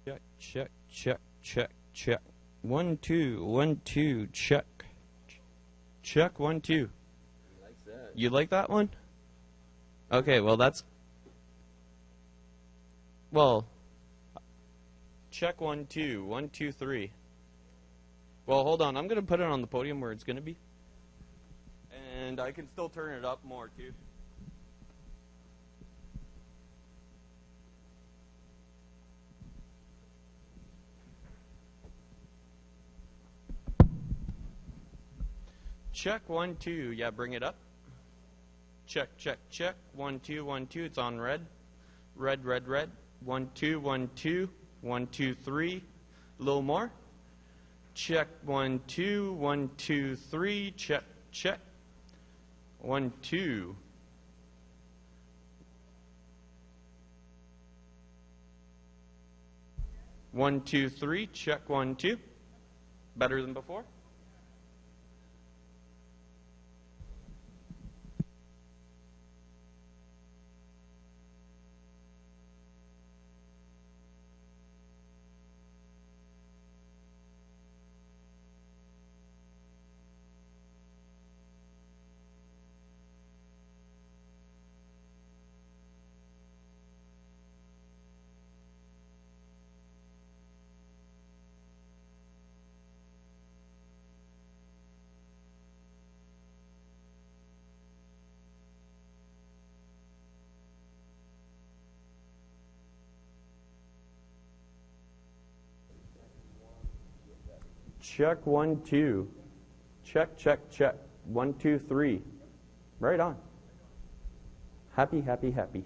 Check, check, check, check, check. 1 2 1 2 check. Check 1 2. He likes that. You like that one? Okay, well that's well. Check 1 2 1 2 3. Well, hold on. I'm gonna put it on the podium where it's gonna be, and I can still turn it up more too. Check 1 2. Yeah, bring it up. Check check check. 1 2 1 2. It's on red. Red red red. 1 2 1 2 1 2 3. A little more. Check 1 2 1 2 3. Check check. 1 2. One, two, three. Check 1 2. Better than before. Check 1 2. Check check check. 1 2 3. Right on. Happy happy happy.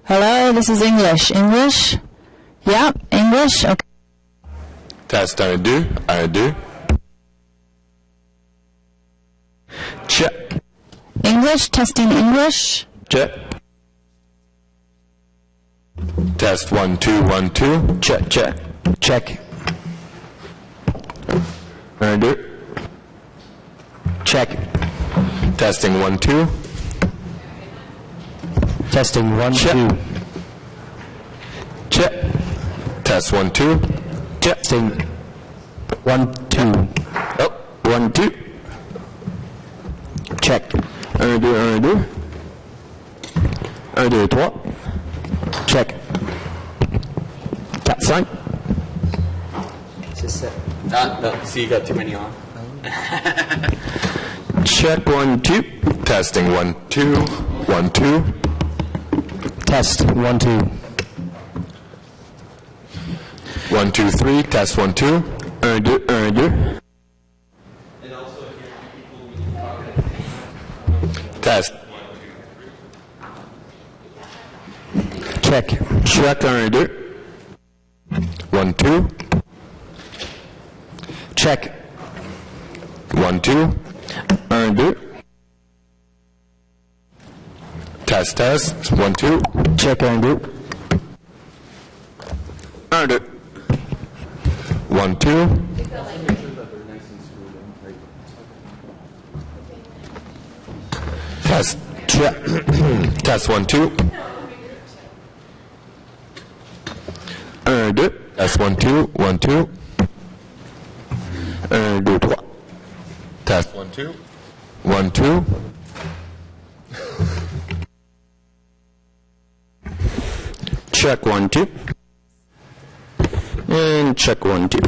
Hello, this is English. English? Yeah, English? Okay. Test 1, 2, 1, 2. Check. English, testing English. Check. Test 1, 2, 1, 2. Check, check. Check. 1, 2. Check. Testing 1, 2. Testing 1, 2. Check. Test 1, 2. Testing 1, 2. Oh, 1, 2. Check. 1, 2, 1, 2. 1, 2, 3. Check. 4, 5. C'est ça. Ah, no, see, you got too many on. Check 1, 2. Testing 1, 2. 1, 2. Test 1, 2. 1, 2, 3. Test 1, 2. 1, 2, 1, 2. Test. Check. Check 1, 2. 1, 2. Check. 1, 2. 1, 2. Test, test. 1, 2. Check 1, 2. 1, 2. 1, 2. Test. Check. Test 1, 2. 1, 2. Test 1, 2. 1, 2. 1, 2, 3. Test 1, 2. 1, 2. Check 1, 2. And check 1, 2.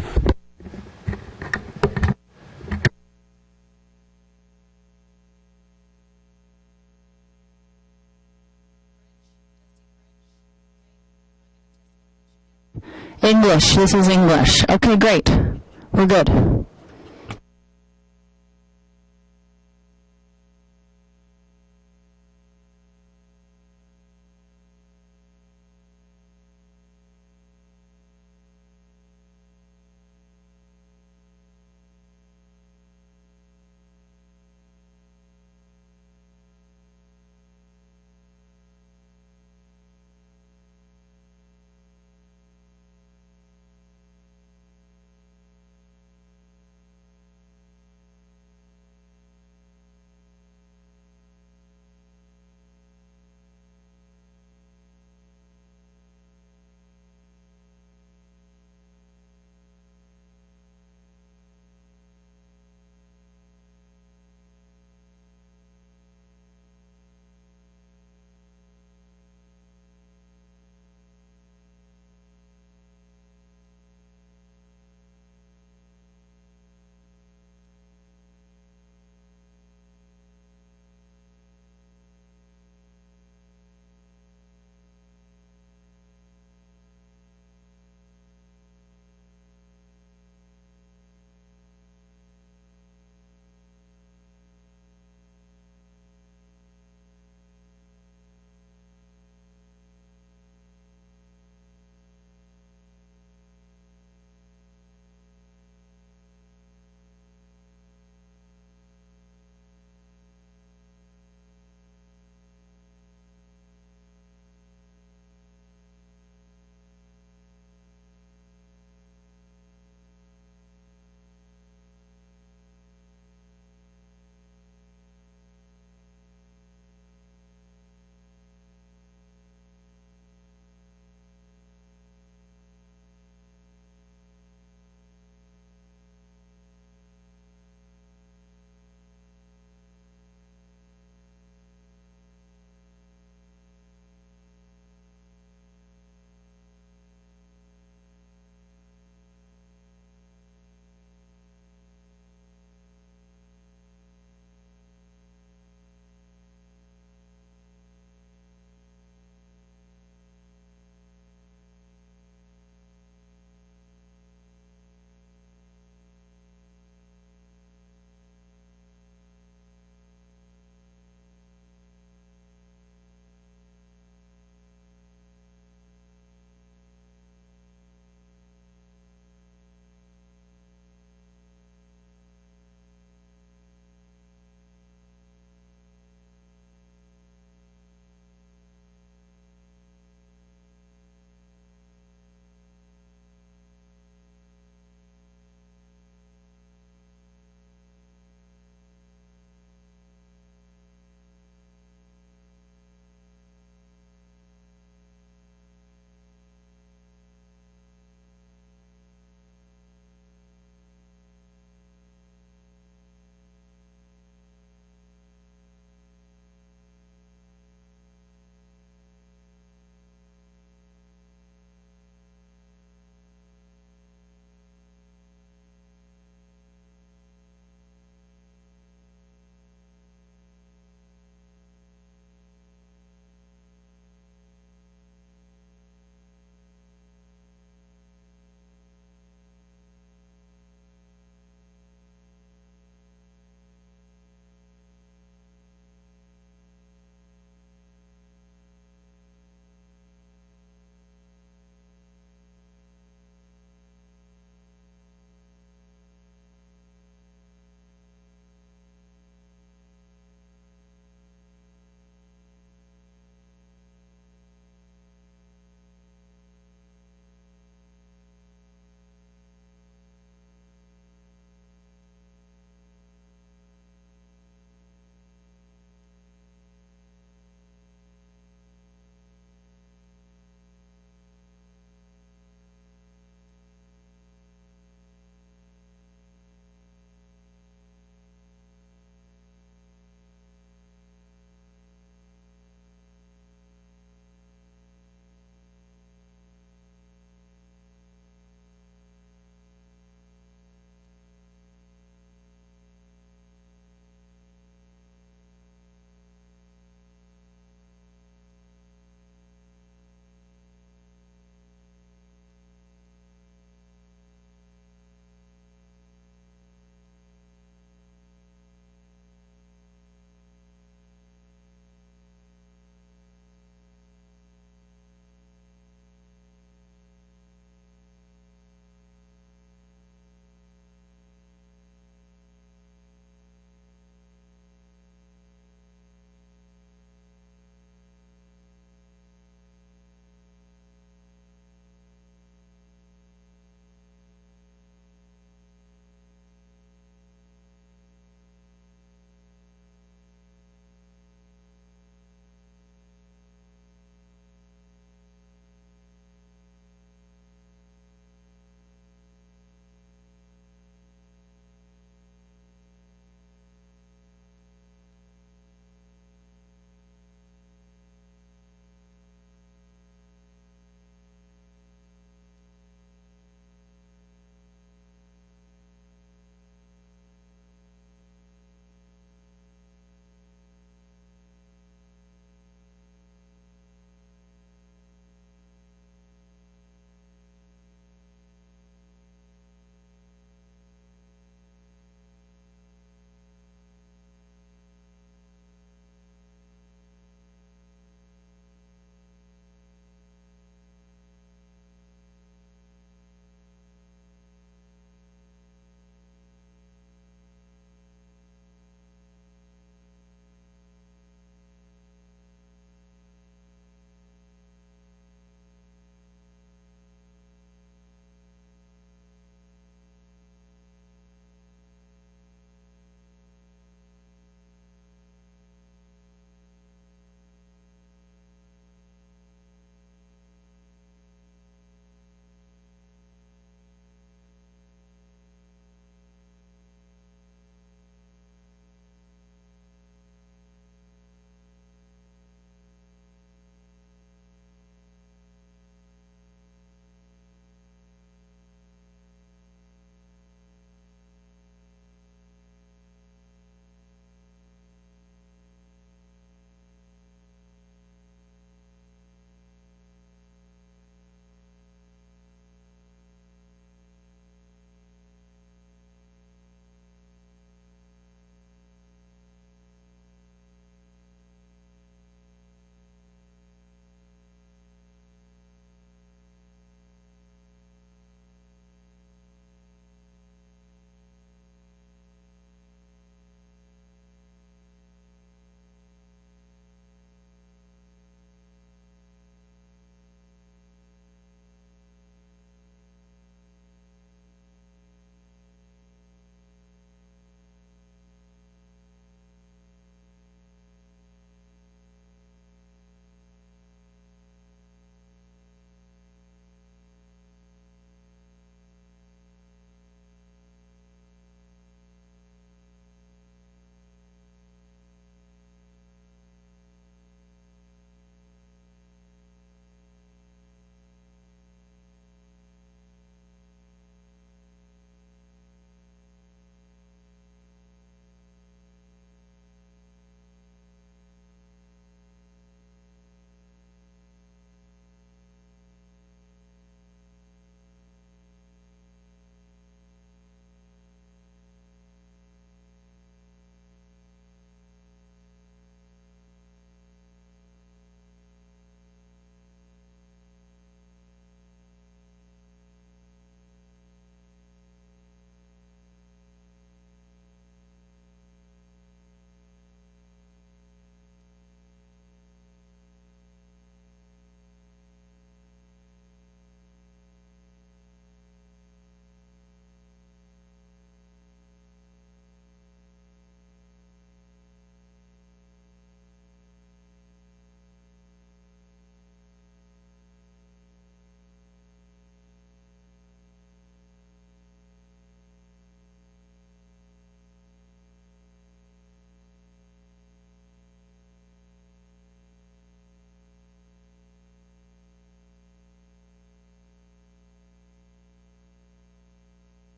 English, this is English. Okay, great. We're good.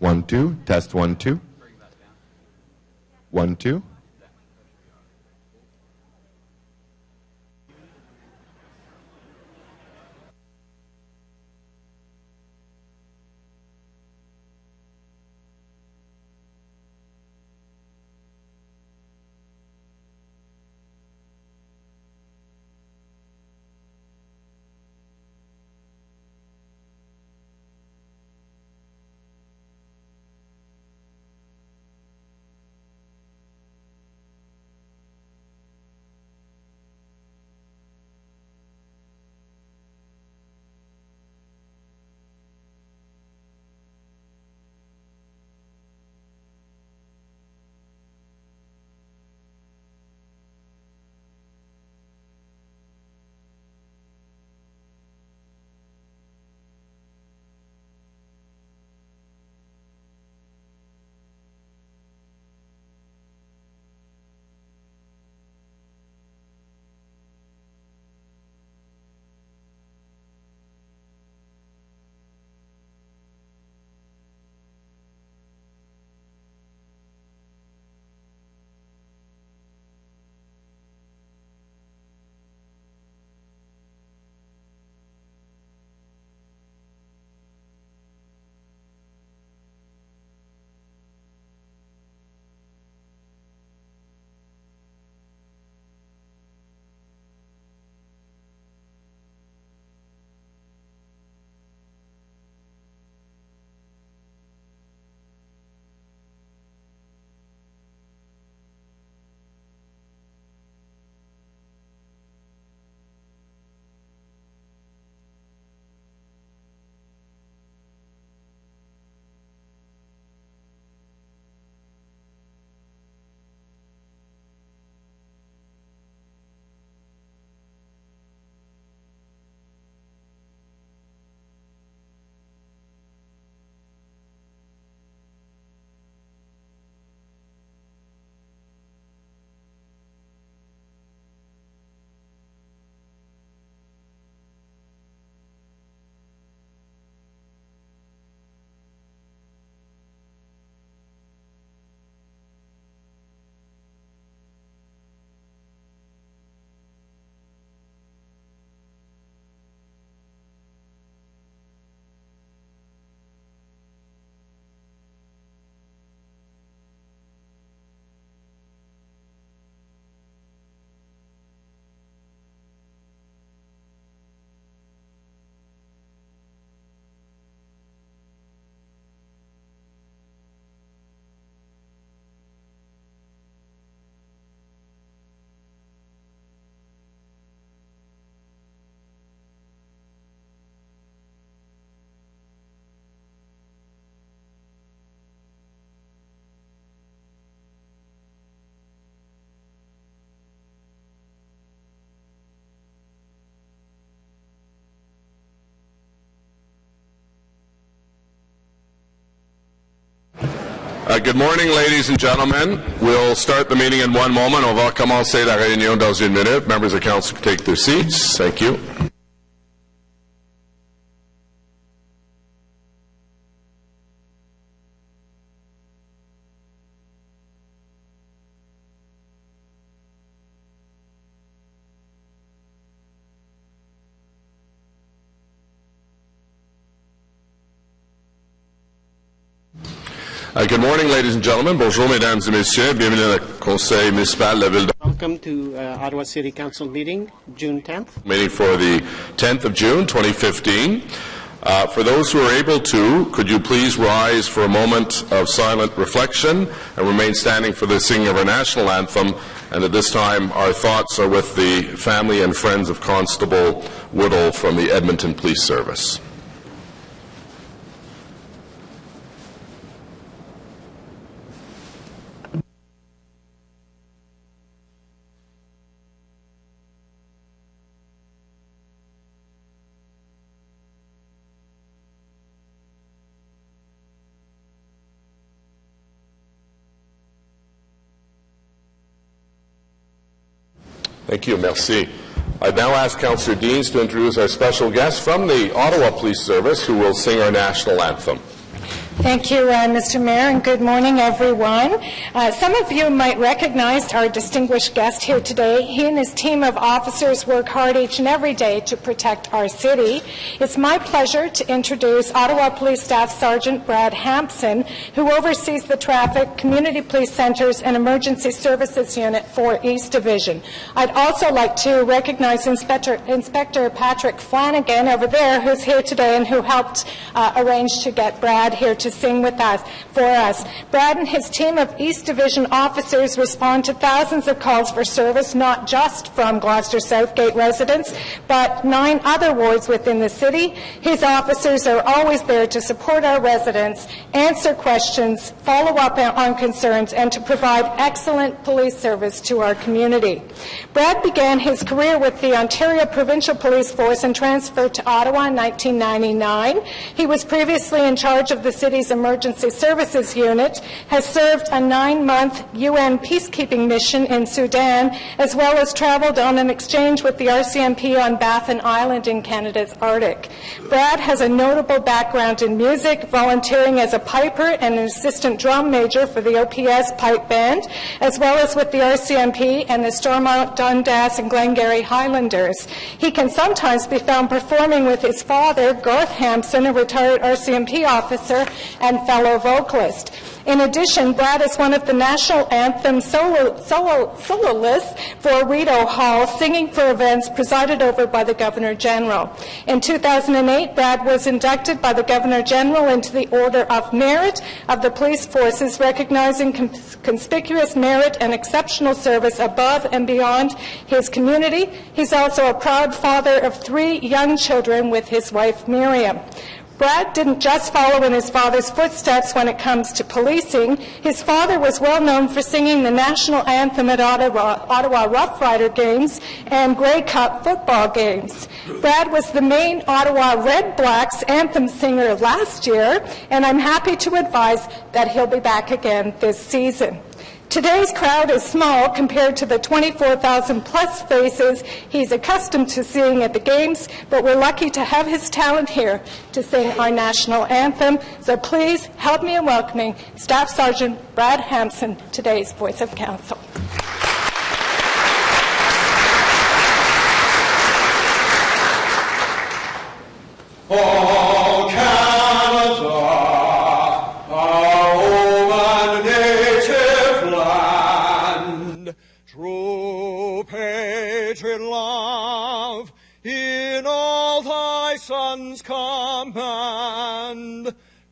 1, 2. Test 1, 2. 1, 2. Good morning, ladies and gentlemen. We'll start the meeting in one moment. On va commencer la réunion dans une minute. Members of council can take their seats. Thank you. Good morning, ladies and gentlemen. Bonjour, mesdames et messieurs. Bienvenue au Conseil municipal de la ville de Welcome to Ottawa City Council meeting, June 10th. meeting for the 10th of June, 2015. For those who are able to, could you please rise for a moment of silent reflection and remain standing for the singing of our national anthem. And at this time, our thoughts are with the family and friends of Constable Woodall from the Edmonton Police Service. Thank you. Merci. I now ask Councillor Deans to introduce our special guest from the Ottawa Police Service who will sing our national anthem. Thank you, Mr. Mayor, and good morning, everyone. Some of you might recognize our distinguished guest here today. He and his team of officers work hard each and every day to protect our city. It's my pleasure to introduce Ottawa Police Staff Sergeant Brad Hampson, who oversees the Traffic, Community Police Centres, and Emergency Services Unit for East Division. I'd also like to recognize Inspector Patrick Flanagan over there, who's here today and who helped arrange to get Brad here to sing with us, for us. Brad and his team of East Division officers respond to thousands of calls for service, not just from Gloucester Southgate residents, but 9 other wards within the city. His officers are always there to support our residents, answer questions, follow up on concerns, and to provide excellent police service to our community. Brad began his career with the Ontario Provincial Police Force and transferred to Ottawa in 1999. He was previously in charge of the city's Emergency Services Unit, has served a 9-month UN peacekeeping mission in Sudan, as well as traveled on an exchange with the RCMP on Baffin Island in Canada's Arctic. Brad has a notable background in music, volunteering as a piper and an assistant drum major for the OPS pipe band, as well as with the RCMP and the Stormont, Dundas and Glengarry Highlanders. He can sometimes be found performing with his father, Garth Hampson, a retired RCMP officer and fellow vocalist. In addition, Brad is one of the national anthem soloists for Rideau Hall, singing for events presided over by the Governor-General. In 2008, Brad was inducted by the Governor-General into the Order of Merit of the Police Forces, recognizing conspicuous merit and exceptional service above and beyond his community. He's also a proud father of 3 young children with his wife, Miriam. Brad didn't just follow in his father's footsteps when it comes to policing. His father was well known for singing the national anthem at Ottawa Rough Rider games and Grey Cup football games. Brad was the main Ottawa Red Blacks anthem singer last year, and I'm happy to advise that he'll be back again this season. Today's crowd is small compared to the 24,000-plus faces he's accustomed to seeing at the games, but we're lucky to have his talent here to sing our national anthem. So please help me in welcoming Staff Sergeant Brad Hampson, today's Voice of Council. Oh, Canada, our home and native land, true patriot love in all thy sons command.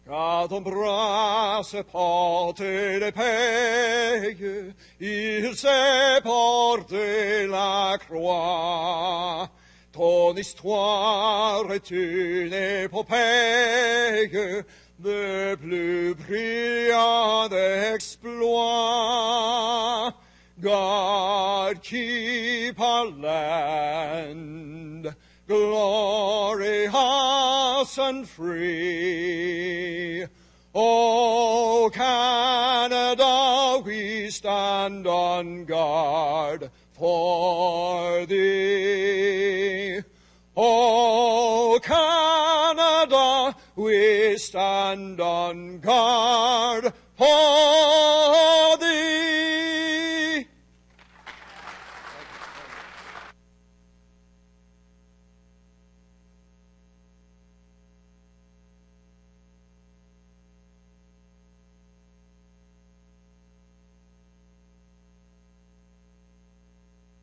Quand ton bras se porte l'épée, il s'est porté la croix. Ton histoire est une épopée de plus brillants exploits. God keep our land glorious and free. O Canada, we stand on guard for thee. O Canada, we stand on guard for thee.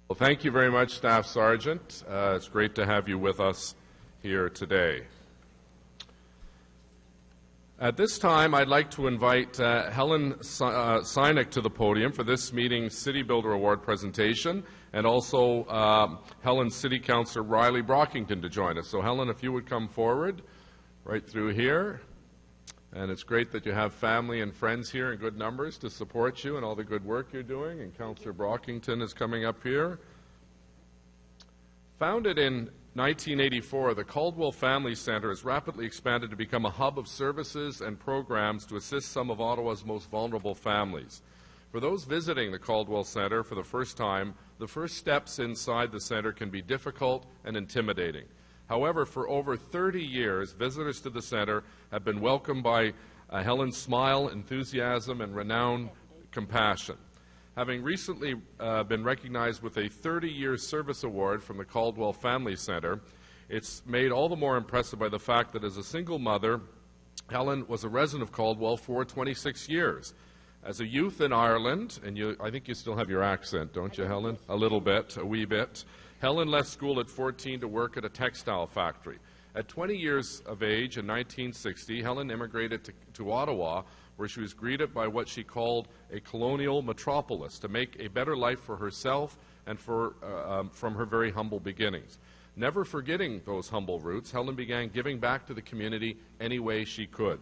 Well, thank you very much, Staff Sergeant. It's great to have you with us here today. At this time, I'd like to invite Helen Sinek to the podium for this meeting's City Builder Award presentation, and also Helen's City Councillor Riley Brockington to join us. So Helen, if you would come forward right through here. And it's great that you have family and friends here in good numbers to support you and all the good work you're doing. And Councillor Brockington is coming up here. Founded in 1984, the Caldwell Family Centre has rapidly expanded to become a hub of services and programs to assist some of Ottawa's most vulnerable families. For those visiting the Caldwell Centre for the first time, the first steps inside the centre can be difficult and intimidating. However, for over 30 years, visitors to the centre have been welcomed by Helen's smile, enthusiasm, and renowned compassion. Having recently been recognized with a 30-year service award from the Caldwell Family Centre, it's made all the more impressive by the fact that as a single mother, Helen was a resident of Caldwell for 26 years. As a youth in Ireland, and I think you still have your accent, don't you, Helen? A little bit, a wee bit. Helen left school at 14 to work at a textile factory. At 20 years of age in 1960, Helen immigrated to Ottawa, where she was greeted by what she called a colonial metropolis to make a better life for herself and from her very humble beginnings. Never forgetting those humble roots, Helen began giving back to the community any way she could.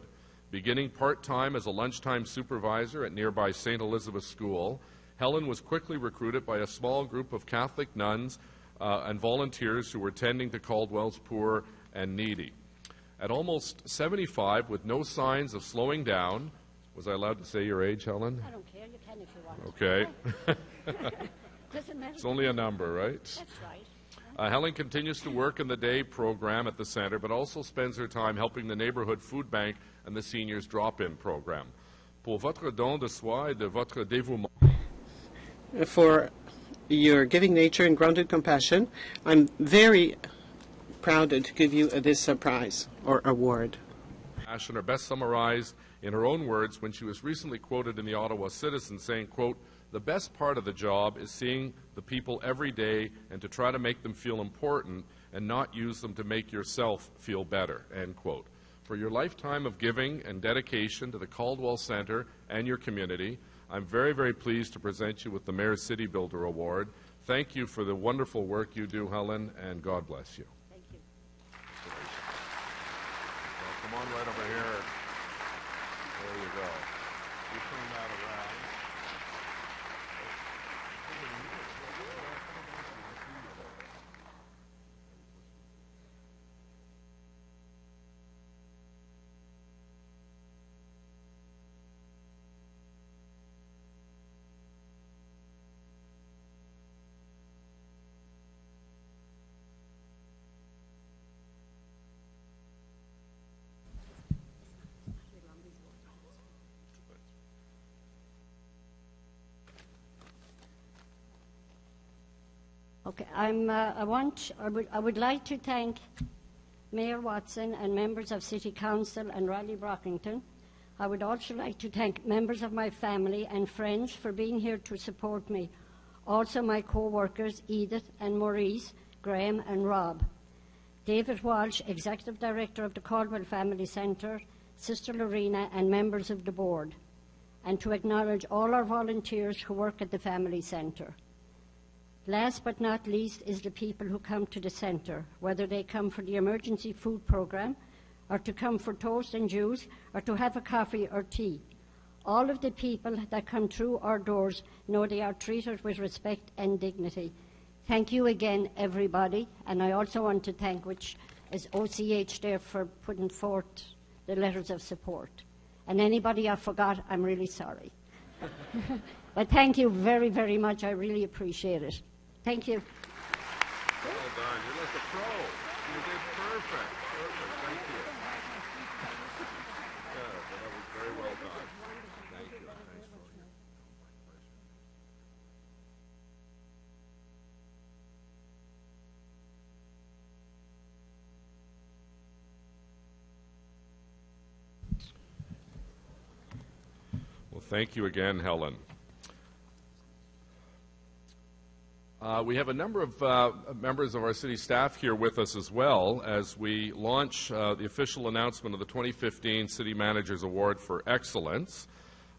Beginning part-time as a lunchtime supervisor at nearby St. Elizabeth's School, Helen was quickly recruited by a small group of Catholic nuns and volunteers who were tending to Caldwell's poor and needy. At almost 75, with no signs of slowing down, was I allowed to say your age, Helen? I don't care. You can if you want. Okay. Doesn't matter. It's only a number, right? That's right. Helen continues to work in the day program at the center, but also spends her time helping the neighborhood food bank and the seniors drop-in program. Pour votre don de soi et de votre dévouement. For your giving nature and grounded compassion, I'm very proud to give you this prize or award. Passion are best summarized in her own words when she was recently quoted in the Ottawa Citizen saying, quote, "The best part of the job is seeing the people every day and to try to make them feel important and not use them to make yourself feel better," end quote. For your lifetime of giving and dedication to the Caldwell Centre and your community, I'm very, very pleased to present you with the Mayor's City Builder Award. Thank you for the wonderful work you do, Helen, and God bless you. Thank you. Well, come on right over here. There you go. You turn that around. Okay, I would like to thank Mayor Watson and members of City Council and Raleigh-Brockington. I would also like to thank members of my family and friends for being here to support me. Also my co-workers Edith and Maurice, Graham and Rob. David Walsh, Executive Director of the Caldwell Family Centre, Sister Lorena and members of the board. And to acknowledge all our volunteers who work at the Family Centre. Last but not least is the people who come to the centre, whether they come for the emergency food programme, or to come for toast and juice, or to have a coffee or tea. All of the people that come through our doors know they are treated with respect and dignity. Thank you again, everybody, and I also want to thank, which is OCH there, for putting forth the letters of support. And anybody I forgot, I'm really sorry. But thank you very, very much. I really appreciate it. Thank you. Well done. You're like a pro. You did perfect. Perfect. Thank you. Yeah, that was very well done. Thank you. Thanks for it. Well, thank you again, Helen. We have a number of members of our city staff here with us as well as we launch the official announcement of the 2015 City Managers Award for Excellence.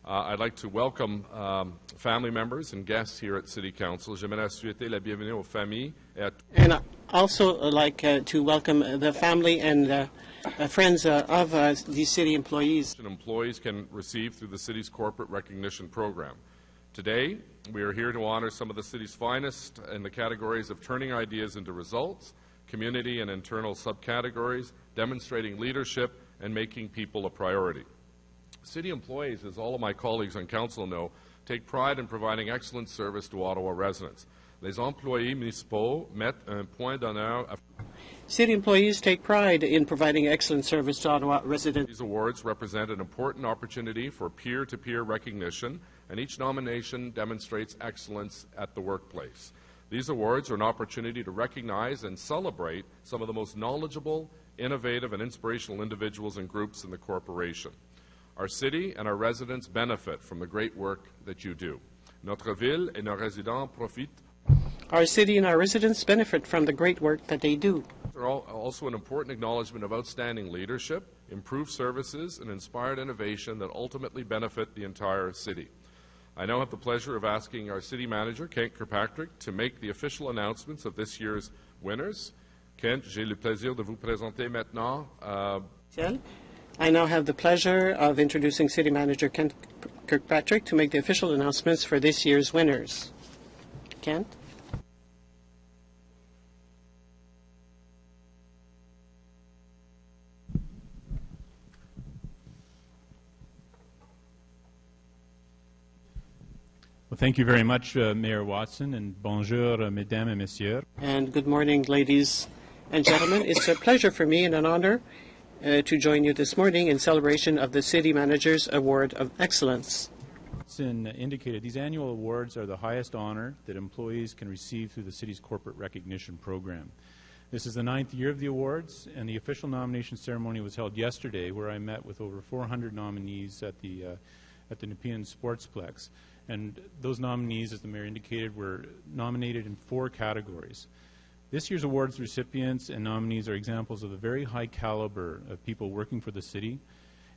I'd like to welcome family members and guests here at City Council. J'aimerais souhaiter la bienvenue aux familles et à And I also like to welcome the family and friends of these city employees. employees can receive through the city's corporate recognition program. Today, we are here to honor some of the city's finest in the categories of turning ideas into results, community and internal subcategories, demonstrating leadership, and making people a priority. City employees, as all of my colleagues on council know, take pride in providing excellent service to Ottawa residents. Les employés municipaux mettent un point d'honneur à... City employees take pride in providing excellent service to Ottawa residents. These awards represent an important opportunity for peer-to-peer recognition, and each nomination demonstrates excellence at the workplace. These awards are an opportunity to recognize and celebrate some of the most knowledgeable, innovative, and inspirational individuals and groups in the corporation. Our city and our residents benefit from the great work that you do. Notre ville et nos résidents profitent. Our city and our residents benefit from the great work that they do. They're also an important acknowledgement of outstanding leadership, improved services, and inspired innovation that ultimately benefit the entire city. I now have the pleasure of asking our city manager, Kent Kirkpatrick, to make the official announcements of this year's winners. Kent, j'ai le plaisir de vous présenter maintenant. I now have the pleasure of introducing City Manager Kent Kirkpatrick to make the official announcements for this year's winners. Kent? Well, thank you very much, Mayor Watson, and bonjour, mesdames et messieurs. And good morning, ladies and gentlemen. It's a pleasure for me and an honor to join you this morning in celebration of the City Manager's Award of Excellence. Watson indicated these annual awards are the highest honor that employees can receive through the city's corporate recognition program. This is the 9th year of the awards, and the official nomination ceremony was held yesterday, where I met with over 400 nominees at the Nepean Sportsplex. And those nominees, as the Mayor indicated, were nominated in 4 categories. This year's awards recipients and nominees are examples of the very high caliber of people working for the city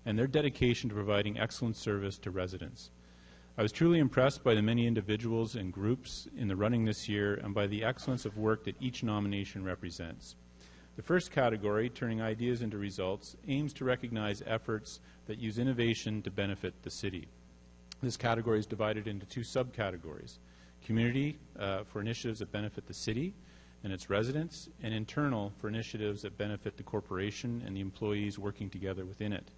and their dedication to providing excellent service to residents. I was truly impressed by the many individuals and groups in the running this year and by the excellence of work that each nomination represents. The first category, Turning Ideas into Results, aims to recognize efforts that use innovation to benefit the city. This category is divided into 2 subcategories: community for initiatives that benefit the city and its residents, and internal for initiatives that benefit the corporation and the employees working together within it.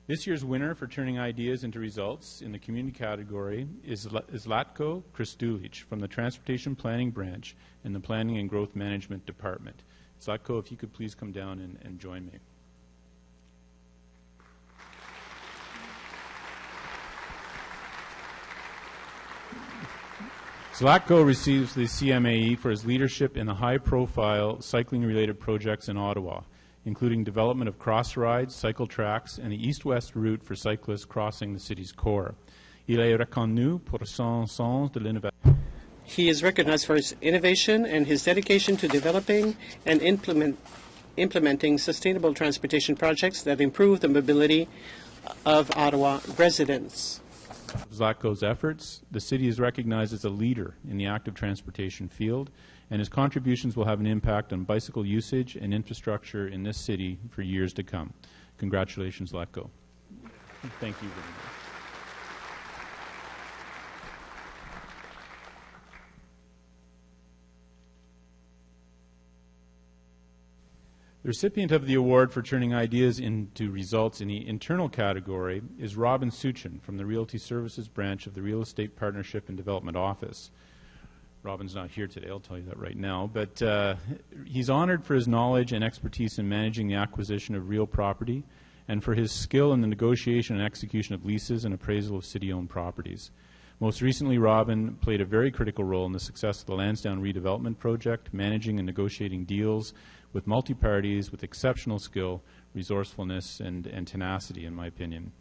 This year's winner for Turning Ideas into Results in the community category is Zlatko Kristulic from the Transportation Planning Branch in the Planning and Growth Management Department. Zlatko, if you could please come down and join me. Zlatko receives the CMAE for his leadership in the high-profile cycling-related projects in Ottawa, including development of cross rides, cycle tracks, and the east-west route for cyclists crossing the city's core. Il est reconnu pour son sens de l'innovation. He is recognized for his innovation and his dedication to developing and implementing sustainable transportation projects that improve the mobility of Ottawa residents. Zlatko's efforts, the city is recognized as a leader in the active transportation field, and his contributions will have an impact on bicycle usage and infrastructure in this city for years to come. Congratulations, Zlatko. Thank you very much. The recipient of the award for turning ideas into results in the internal category is Robin Suchin from the Realty Services branch of the Real Estate Partnership and Development Office. Robin's not here today, I'll tell you that right now, but he's honored for his knowledge and expertise in managing the acquisition of real property and for his skill in the negotiation and execution of leases and appraisal of city-owned properties. Most recently, Robin played a very critical role in the success of the Lansdowne redevelopment project, managing and negotiating deals with multi-parties with exceptional skill, resourcefulness, and tenacity, in my opinion.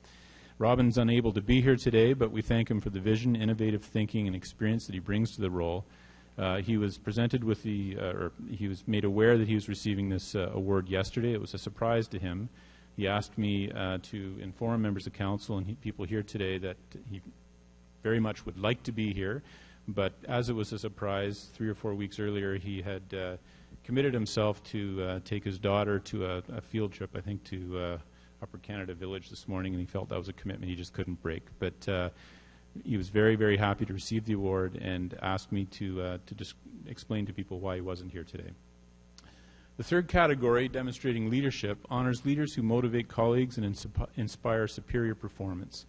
Robin's unable to be here today, but we thank him for the vision, innovative thinking, and experience that he brings to the role. He was presented with he was made aware that he was receiving this award yesterday. It was a surprise to him. He asked me to inform members of council and people here today that he very much would like to be here, but as it was a surprise, 3 or 4 weeks earlier, he had committed himself to take his daughter to a field trip, I think, to Upper Canada Village this morning, and he felt that was a commitment he just couldn't break. But he was very, very happy to receive the award and asked me to just explain to people why he wasn't here today. The third category, demonstrating leadership, honors leaders who motivate colleagues and inspire superior performance.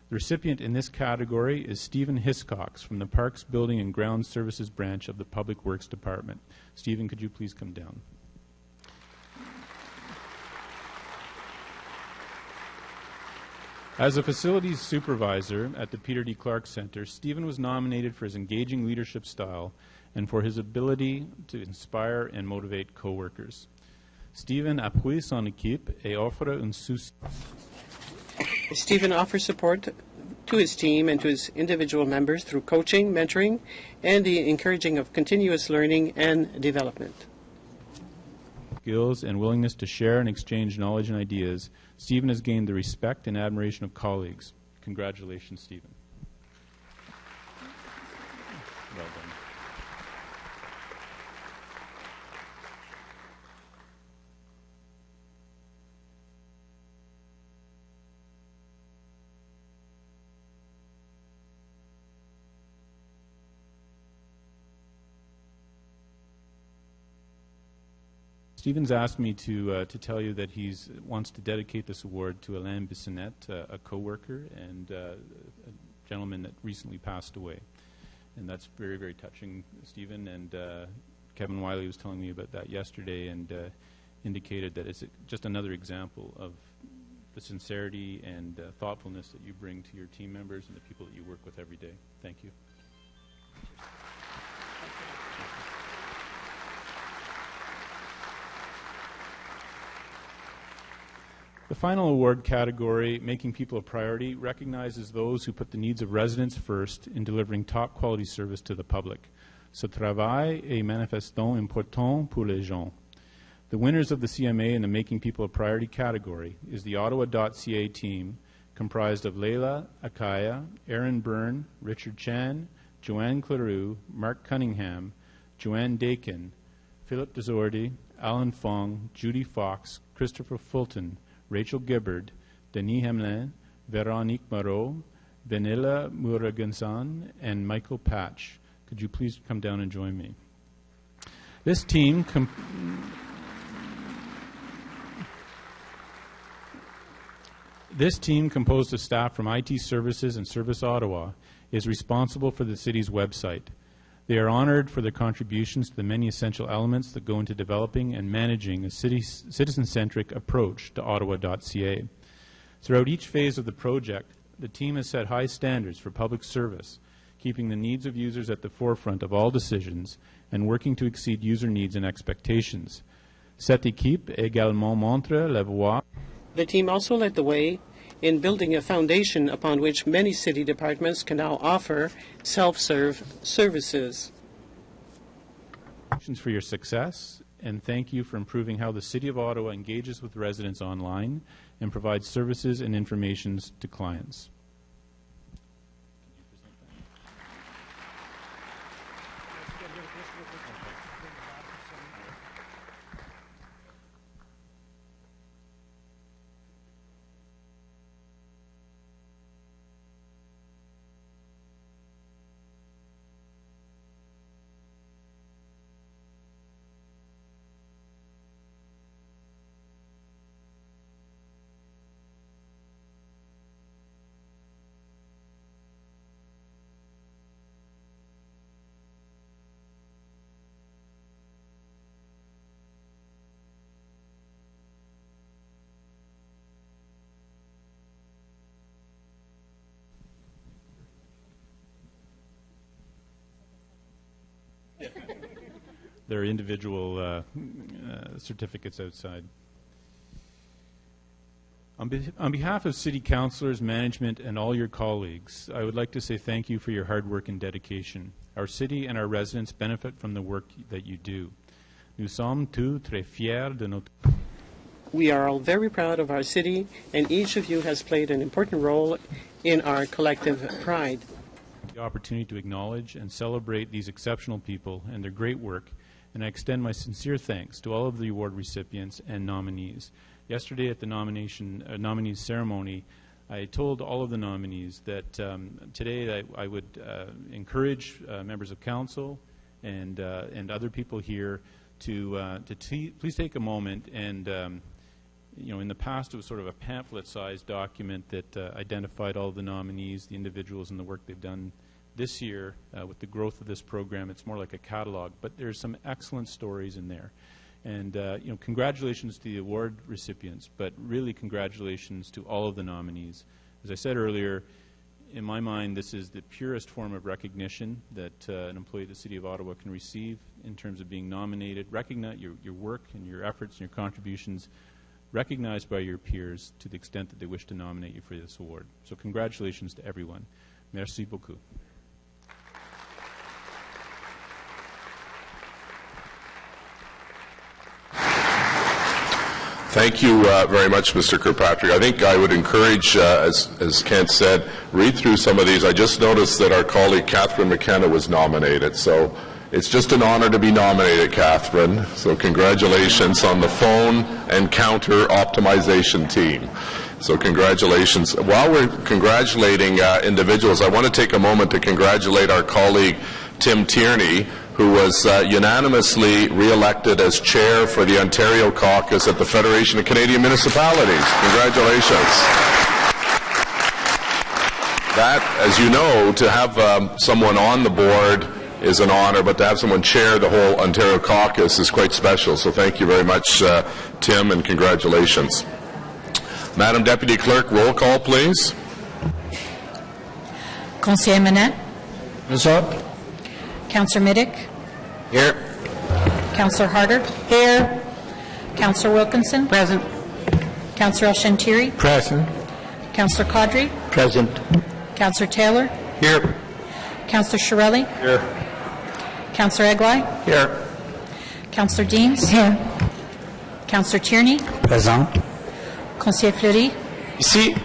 The recipient in this category is Stephen Hiscox from the Parks, Building and Ground Services branch of the Public Works Department. Stephen, could you please come down? As a facilities supervisor at the Peter D. Clark Centre, Stephen was nominated for his engaging leadership style and for his ability to inspire and motivate co-workers. Stephen appuie son équipe et offre un soutien. Stephen offers support to his team and to his individual members through coaching, mentoring, and the encouraging of continuous learning and development. Skills and willingness to share and exchange knowledge and ideas, Stephen has gained the respect and admiration of colleagues. Congratulations, Stephen. Well done. Stephen's asked me to tell you that he wants to dedicate this award to Alain Bissonnette, a co-worker and a gentleman that recently passed away. And that's very, very touching, Stephen. And Kevin Wiley was telling me about that yesterday and indicated that it's just another example of the sincerity and thoughtfulness that you bring to your team members and the people that you work with every day. Thank you. The final award category, Making People a Priority, recognizes those who put the needs of residents first in delivering top quality service to the public. Ce travail est manifestement important pour les gens. The winners of the CMA in the Making People a Priority category is the Ottawa.ca team, comprised of Leila Akaya, Aaron Byrne, Richard Chan, Joanne Cleroux, Mark Cunningham, Joanne Dakin, Philip Desordi, Alan Fong, Judy Fox, Christopher Fulton, Rachel Gibbard, Denis Hemelin, Veronique Moreau, Vanilla Muragansan, and Michael Patch. Could you please come down and join me? This team composed of staff from IT Services and Service Ottawa, is responsible for the city's website. They are honored for their contributions to the many essential elements that go into developing and managing a citizen-centric approach to Ottawa.ca. Throughout each phase of the project, the team has set high standards for public service, keeping the needs of users at the forefront of all decisions and working to exceed user needs and expectations. Cette équipe également montre la voie. The team also led the way in building a foundation upon which many city departments can now offer self-serve services. Congratulations for your success, and thank you for improving how the City of Ottawa engages with residents online and provides services and information to clients. There are individual certificates outside. On behalf of City Councillors, management, and all your colleagues, I would like to say thank you for your hard work and dedication. Our city and our residents benefit from the work that you do. Nous sommes tous très fiers de notre... We are all very proud of our city, and each of you has played an important role in our collective pride. The opportunity to acknowledge and celebrate these exceptional people and their great work, and I extend my sincere thanks to all of the award recipients and nominees. Yesterday at the nominees ceremony, I told all of the nominees that today I would encourage members of council and other people here to please take a moment and in the past it was sort of a pamphlet-sized document that identified all of the nominees, the individuals, and the work they've done. This year, with the growth of this program, it's more like a catalog, but there's some excellent stories in there. And congratulations to the award recipients, but really congratulations to all of the nominees. As I said earlier, in my mind, this is the purest form of recognition that an employee of the City of Ottawa can receive in terms of being nominated, recognize your work and your efforts and your contributions recognized by your peers to the extent that they wish to nominate you for this award. So congratulations to everyone. Merci beaucoup. Thank you very much, Mr. Kirkpatrick. I think I would encourage, as Kent said, read through some of these. I just noticed that our colleague Catherine McKenna was nominated, so it's just an honor to be nominated, Catherine. So congratulations on the phone and counter optimization team. So congratulations. While we're congratulating individuals, I want to take a moment to congratulate our colleague Tim Tierney, who was unanimously re-elected as chair for the Ontario caucus at the Federation of Canadian Municipalities. Congratulations. That, as you know, to have someone on the board is an honor, but to have someone chair the whole Ontario caucus is quite special. So thank you very much, Tim, and congratulations. Madam Deputy Clerk, roll call, please. Conseiller Manette. Present. Councillor Middick. Here. Councillor Harder. Here. Councillor Wilkinson. Present. Councillor Elshantiri. Present. Councillor Caudry. Present. Councillor Taylor. Here. Councillor Shirelli. Here. Councillor Egli. Here. Councillor Deans. Here. Councillor Tierney. Present. Conseiller Fleury. Ici.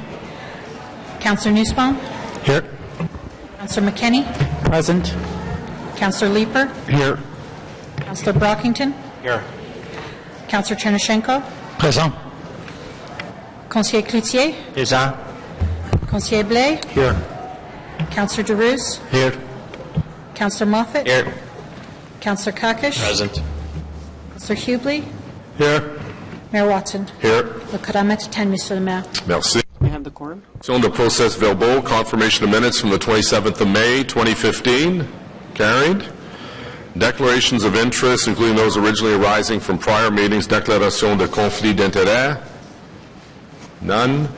Councillor Nussbaum. Here. Councillor McKenney. Present. Councillor Leeper. Here. Councillor Brockington. Here. Councillor Chernyshenko. Present. Conseiller Cloutier. Present. Conseiller Blais. Here. Councillor DeRuse. Here. Councillor Moffat. Here. Councillor Kakish. Present. Councillor Hubley. Here. Mayor Watson. Here. Le Coramètre 10, Monsieur le Maire. Merci. We have the quorum. On the process verbal, confirmation of minutes from the 27th of May, 2015. Carried. Declarations of interest, including those originally arising from prior meetings. Déclaration de conflit d'intérêt. None.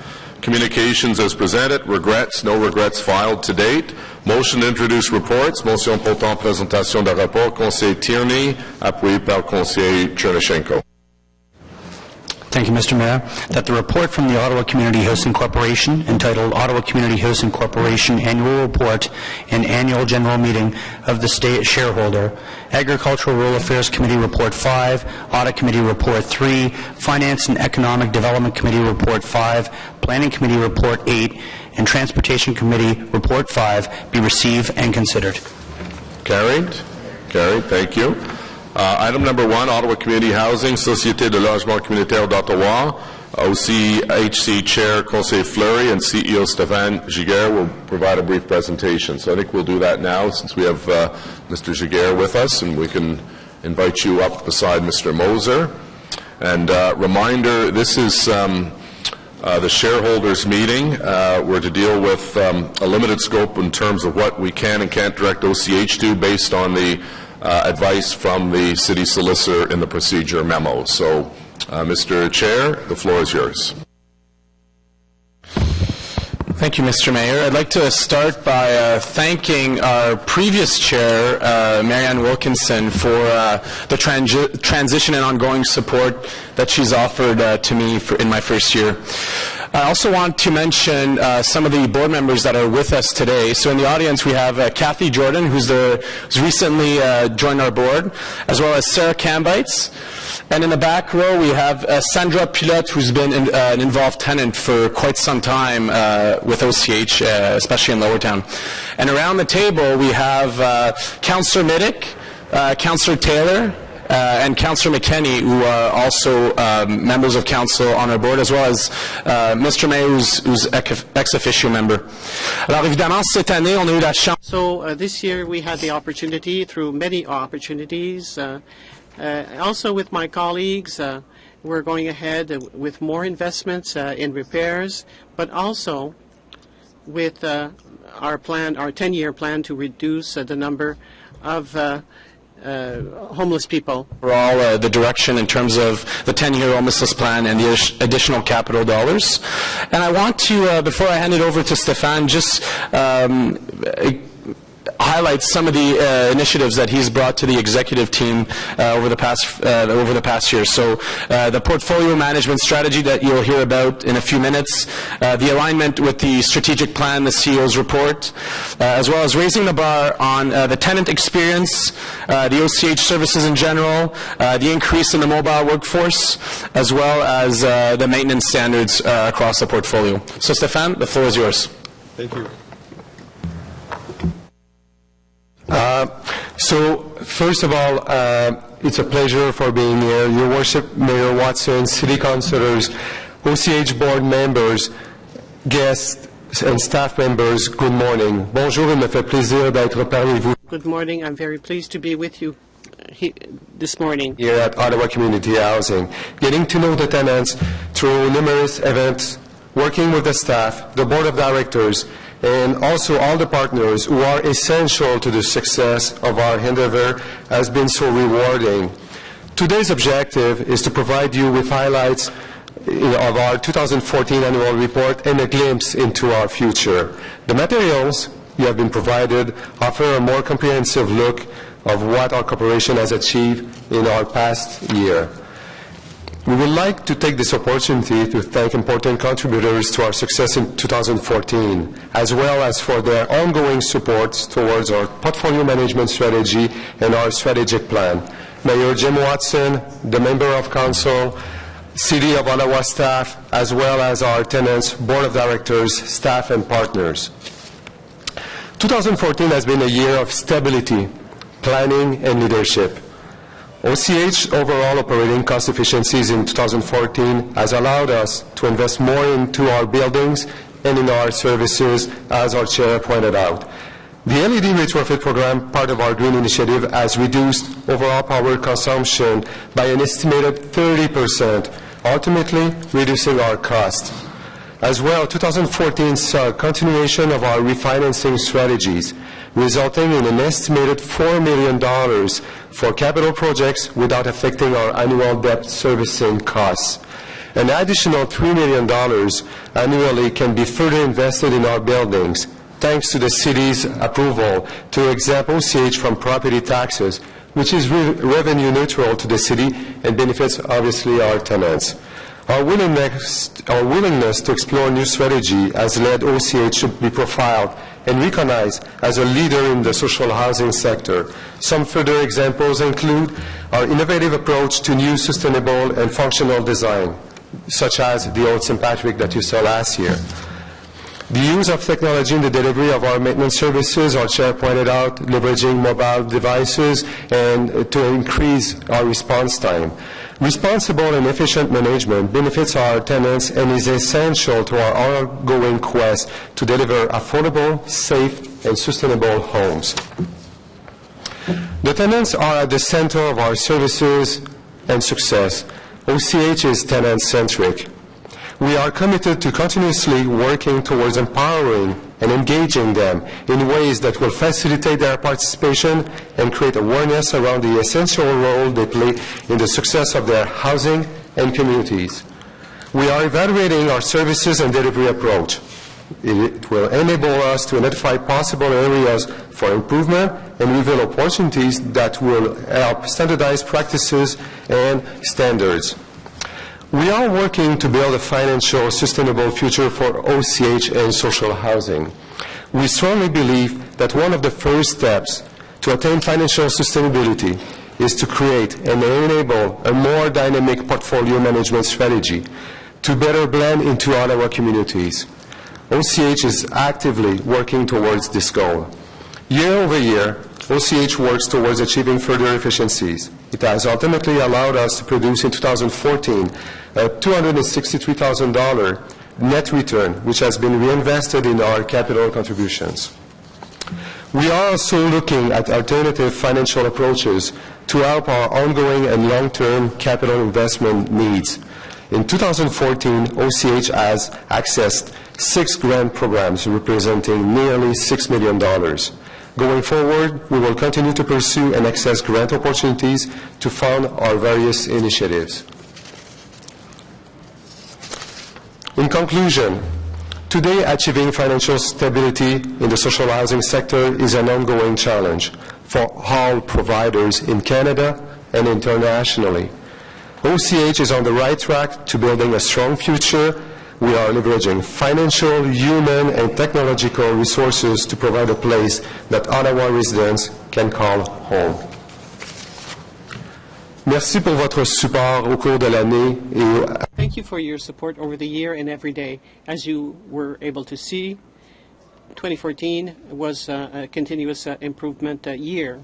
Communications as presented. Regrets. No regrets filed to date. Motion to introduce reports. Motion portant présentation de rapport. Conseiller Tierney, appuyé par Conseiller Chernyshenko. Thank you, Mr. Mayor. That the report from the Ottawa Community Housing Corporation, entitled Ottawa Community Housing Corporation Annual Report and Annual General Meeting of the State Shareholder, Agricultural Rural Affairs Committee Report 5, Audit Committee Report 3, Finance and Economic Development Committee Report 5, Planning Committee Report 8, and Transportation Committee Report 5 be received and considered. Carried. Carried. Thank you. Item number 1, Ottawa Community Housing, Société de Logement Communautaire d'Ottawa. OCHC Chair Conseiller Fleury and CEO Stéphane Giguère will provide a brief presentation. So I think we'll do that now since we have Mr. Giguère with us, and we can invite you up beside Mr. Moser. And reminder, this is the shareholders meeting. We're to deal with a limited scope in terms of what we can and can't direct OCH to based on the advice from the city solicitor in the procedure memo. So, Mr. Chair, the floor is yours. Thank you, Mr. Mayor. I'd like to start by thanking our previous chair, Marianne Wilkinson, for the transition and ongoing support that she's offered to me in my first year. I also want to mention some of the board members that are with us today. So in the audience we have Kathy Jordan, who's recently joined our board, as well as Sarah Cambites. And in the back row we have Sandra Pilote, who's been an involved tenant for quite some time with OCH, especially in Lowertown. And around the table we have Councillor Middick, Councillor Taylor, and Councillor McKenney, who are also members of council on our board, as well as Mr. Mayor, who's ex officio member. Alors évidemment, cette année, on a eu la chance. So this year we had the opportunity, through many opportunities, also with my colleagues, we're going ahead with more investments in repairs, but also with our 10-year plan to reduce the number of homeless people. Overall, the direction in terms of the 10-year homelessness plan and the additional capital dollars. And I want to, before I hand it over to Stéphane, just highlight some of the initiatives that he's brought to the executive team over the past year. So the portfolio management strategy that you'll hear about in a few minutes, the alignment with the strategic plan, the CEO's report, as well as raising the bar on the tenant experience, the OCH services in general, the increase in the mobile workforce, as well as the maintenance standards across the portfolio. So Stéphane, the floor is yours. Thank you. So, first of all, it's a pleasure for being here. Your Worship, Mayor Watson, City Councillors, OCH Board members, guests and staff members, good morning. Bonjour, il me fait plaisir d'être parmi vous. Good morning. I'm very pleased to be with you this morning. Here at Ottawa Community Housing, getting to know the tenants through numerous events, working with the staff, the Board of Directors, and also all the partners who are essential to the success of our endeavor has been so rewarding. Today's objective is to provide you with highlights of our 2014 annual report and a glimpse into our future. The materials you have been provided offer a more comprehensive look of what our corporation has achieved in our past year. We would like to take this opportunity to thank important contributors to our success in 2014, as well as for their ongoing support towards our portfolio management strategy and our strategic plan. Mayor Jim Watson, the Member of Council, City of Ottawa staff, as well as our tenants, Board of Directors, staff, and partners. 2014 has been a year of stability, planning, and leadership. OCH overall operating cost efficiencies in 2014 has allowed us to invest more into our buildings and in our services, as our chair pointed out. The LED retrofit program, part of our green initiative, has reduced overall power consumption by an estimated 30%, ultimately reducing our cost. As well, 2014 saw a continuation of our refinancing strategies, resulting in an estimated $4 million for capital projects without affecting our annual debt servicing costs. An additional $3 million annually can be further invested in our buildings, thanks to the city's approval to exempt OCH from property taxes, which is revenue neutral to the city and benefits, obviously, our tenants. Our willingness to explore new strategy has led OCH to be profiled and recognized as a leader in the social housing sector. Some further examples include our innovative approach to new sustainable and functional design, such as the old St. Patrick that you saw last year. The use of technology in the delivery of our maintenance services, our chair pointed out, leveraging mobile devices and to increase our response time. Responsible and efficient management benefits our tenants and is essential to our ongoing quest to deliver affordable, safe, and sustainable homes. The tenants are at the center of our services and success. OCH is tenant-centric. We are committed to continuously working towards empowering and engaging them in ways that will facilitate their participation and create awareness around the essential role they play in the success of their housing and communities. We are evaluating our services and delivery approach. It will enable us to identify possible areas for improvement and reveal opportunities that will help standardize practices and standards. We are working to build a financial sustainable future for OCH and social housing. We strongly believe that one of the first steps to attain financial sustainability is to create and enable a more dynamic portfolio management strategy to better blend into Ottawa communities. OCH is actively working towards this goal. Year over year, OCH works towards achieving further efficiencies. It has ultimately allowed us to produce in 2014 a $263,000 net return, which has been reinvested in our capital contributions. We are also looking at alternative financial approaches to help our ongoing and long-term capital investment needs. In 2014, OCH has accessed 6 grant programs representing nearly $6 million. Going forward, we will continue to pursue and access grant opportunities to fund our various initiatives. In conclusion, today achieving financial stability in the social housing sector is an ongoing challenge for all providers in Canada and internationally. OCH is on the right track to building a strong future. We are leveraging financial, human, and technological resources to provide a place that Ottawa residents can call home. Merci pour votre support au cours de l'année. Thank you for your support over the year and every day. As you were able to see, 2014 was a continuous improvement year.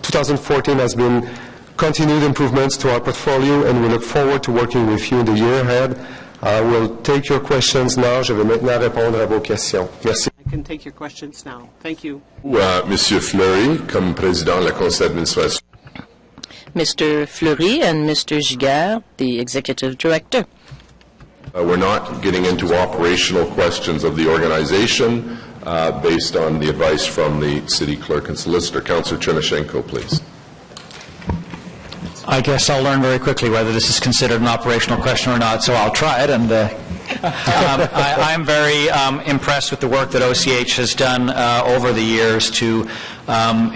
2014 has been continued improvements to our portfolio, and we look forward to working with you in the year ahead. I will take your questions now. Je vais maintenant répondre à vos questions. Merci. I can take your questions now. Thank you. Monsieur Fleury, comme président de la conseil d'administration. Mr. Fleury and Mr. Giguère, the executive director. We're not getting into operational questions of the organization based on the advice from the city clerk and solicitor. Councillor Chernyshenko, please. I guess I'll learn very quickly whether this is considered an operational question or not, so I'll try it. And I'm very impressed with the work that OCH has done over the years to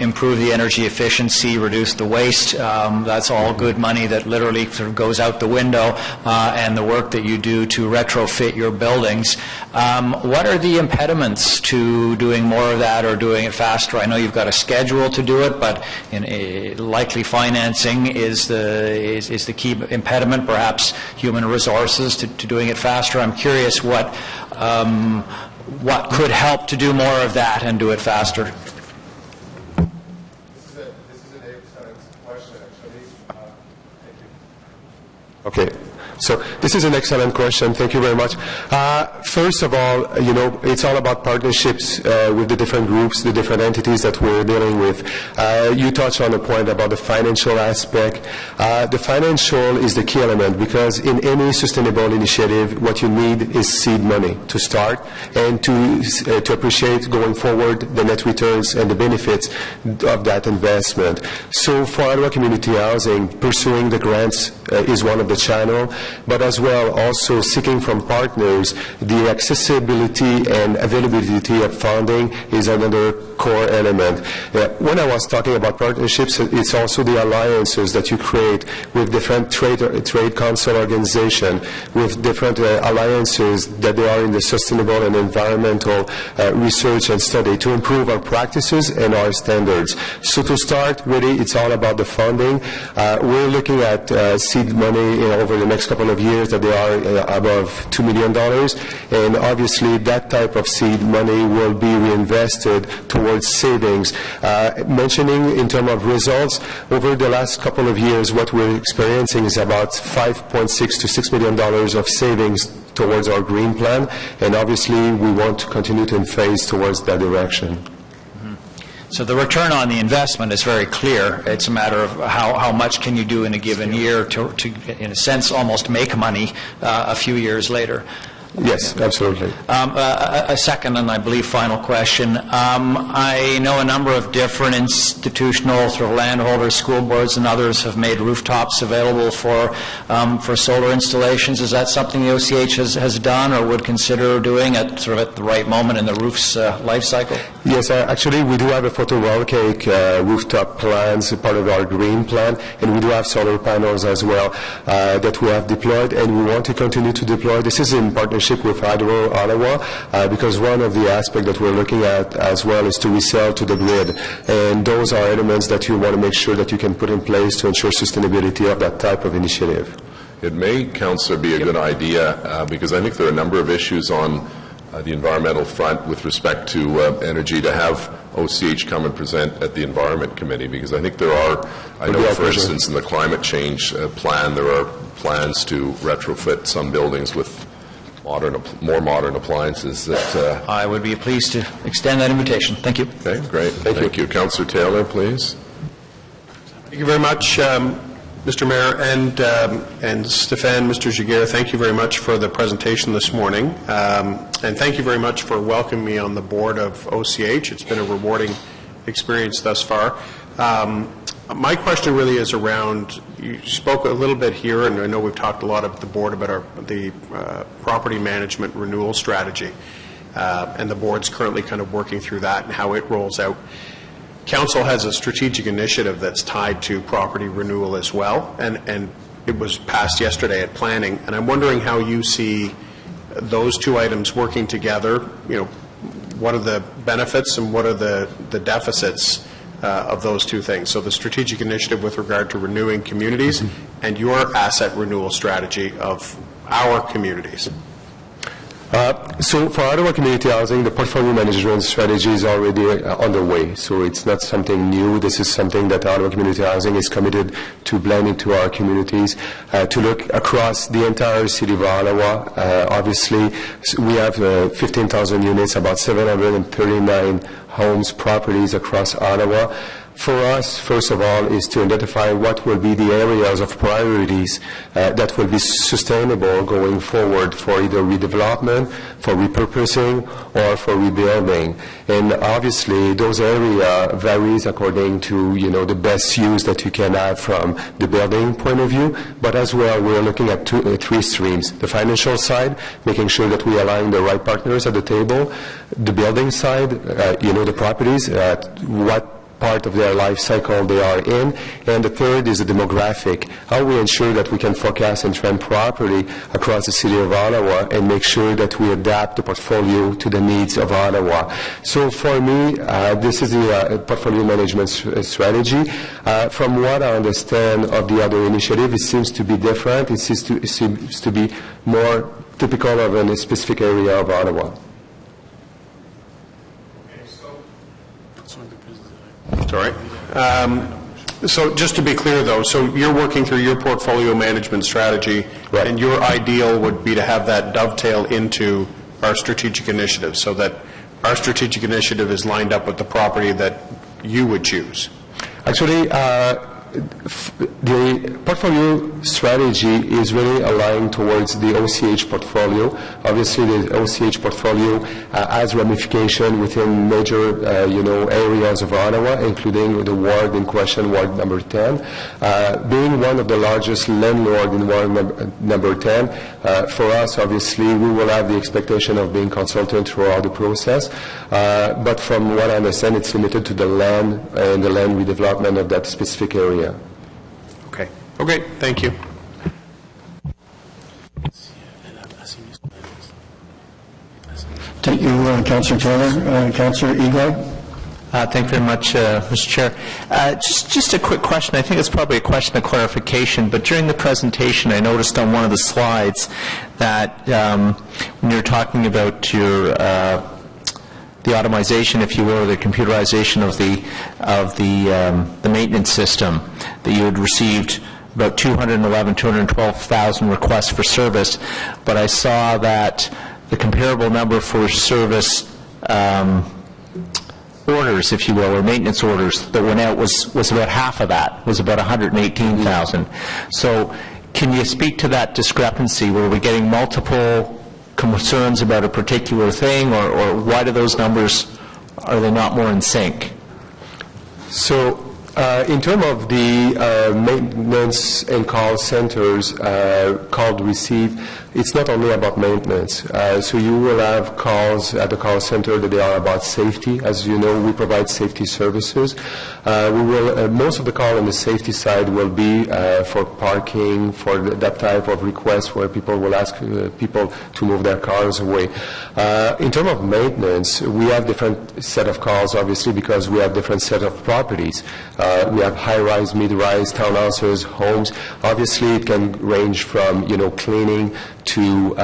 improve the energy efficiency, reduce the waste. That's all good money that literally sort of goes out the window, and the work that you do to retrofit your buildings. What are the impediments to doing more of that or doing it faster? I know you've got a schedule to do it, but likely financing is the key impediment, perhaps human resources to doing it faster. I'm curious what could help to do more of that and do it faster. Okay, so this is an excellent question. Thank you very much. First of all, it's all about partnerships with the different groups, the different entities that we're dealing with. You touched on a point about the financial aspect. The financial is the key element because in any sustainable initiative, what you need is seed money to start and to appreciate going forward the net returns and the benefits of that investment. So for Ottawa Community Housing, pursuing the grants is one of the channel, but as well also seeking from partners the accessibility and availability of funding is another core element. When I was talking about partnerships, it's also the alliances that you create with different trade council organizations, with different alliances that they are in the sustainable and environmental research and study to improve our practices and our standards. So to start, really, it's all about the funding. We're looking at seed money over the next couple of years that they are above $2 million, and obviously that type of seed money will be reinvested towards savings. Mentioning in terms of results, over the last couple of years, what we're experiencing is about $5.6 to $6 million of savings towards our green plan, and obviously we want to continue to phase towards that direction. So the return on the investment is very clear. It's a matter of how much can you do in a given year to in a sense, almost make money a few years later. Yes, absolutely. A second and I believe final question. I know a number of different institutional sort of landholders, school boards and others have made rooftops available for solar installations. Is that something the OCH has done or would consider doing at the right moment in the roof's life cycle? Yes, actually we do have a photovoltaic rooftop plans, part of our green plan, and we do have solar panels as well that we have deployed and we want to continue to deploy. This is in partnership with Ottawa because one of the aspects that we're looking at as well is to resell to the grid, and those are elements that you want to make sure that you can put in place to ensure sustainability of that type of initiative. It may, Councillor, be a good idea because I think there are a number of issues on the environmental front with respect to energy to have OCH come and present at the Environment Committee, because I think there are, I know for instance in the climate change plan there are plans to retrofit some buildings with more modern appliances that... I would be pleased to extend that invitation. Thank you. Okay, great. Thank you. Councillor Taylor, please. Thank you very much. Mr. Mayor and Stéphane, Mr. Giguère, thank you very much for the presentation this morning, and thank you very much for welcoming me on the board of OCH. It's been a rewarding experience thus far. My question really is around, you spoke a little bit here, and I know we've talked a lot at the board about the property management renewal strategy, and the board's currently kind of working through that and how it rolls out. Council has a strategic initiative that's tied to property renewal as well, and it was passed yesterday at planning, and I'm wondering how you see those two items working together. You know, what are the benefits and what are the deficits of those two things? So the strategic initiative with regard to renewing communities and your asset renewal strategy of our communities. So for Ottawa Community Housing, the portfolio management strategy is already underway. So it's not something new. This is something that Ottawa Community Housing is committed to blend into our communities, to look across the entire city of Ottawa. Obviously, we have 15,000 units, about 739 homes, properties across Ottawa. For us, first of all, is to identify what will be the areas of priorities that will be sustainable going forward for either redevelopment, for repurposing, or for rebuilding. And obviously, those areas varies according to, you know, the best use that you can have from the building point of view. But as well, we're looking at three streams. The financial side, making sure that we align the right partners at the table. The building side, you know, the properties, what part of their life cycle they are in. And the third is the demographic, how we ensure that we can forecast and trend property across the city of Ottawa and make sure that we adapt the portfolio to the needs of Ottawa. So for me, this is the portfolio management strategy. From what I understand of the other initiative, it seems to be different. It seems to be more typical of a specific area of Ottawa. Sorry. So just to be clear, though, so you're working through your portfolio management strategy, right, and your ideal would be to have that dovetail into our strategic initiative, so that our strategic initiative is lined up with the property that you would choose. Actually, the portfolio strategy is really aligned towards the OCH portfolio. Obviously, the OCH portfolio has ramification within major, areas of Ottawa, including the ward in question, Ward number 10. Being one of the largest landlord in Ward number 10, for us, obviously, we will have the expectation of being consulted throughout the process. But from what I understand, it's limited to the land and the land redevelopment of that specific area. Okay. Okay. Thank you. Thank you, Councillor Taylor. Councillor Eagle. Thank you very much, Mr. Chair. Just a quick question. I think it's probably a question of clarification, but during the presentation I noticed on one of the slides that when you're talking about your the automation, if you will, or the computerization of the maintenance system, that you had received about 212,000 requests for service, but I saw that the comparable number for service orders, if you will, or maintenance orders that went out was about half of that, was about 118,000. So can you speak to that discrepancy? Were we getting multiple concerns about a particular thing, or why do those numbers, are they not more in sync? So in terms of the maintenance and call centers called receive, it's not only about maintenance. So you will have calls at the call center that they are about safety. As you know, we provide safety services. We will most of the call on the safety side will be for parking, for that type of request where people will ask people to move their cars away. In terms of maintenance, we have different set of calls, obviously, because we have different set of properties. We have high-rise, mid-rise, townhouses, homes. Obviously, it can range from, cleaning to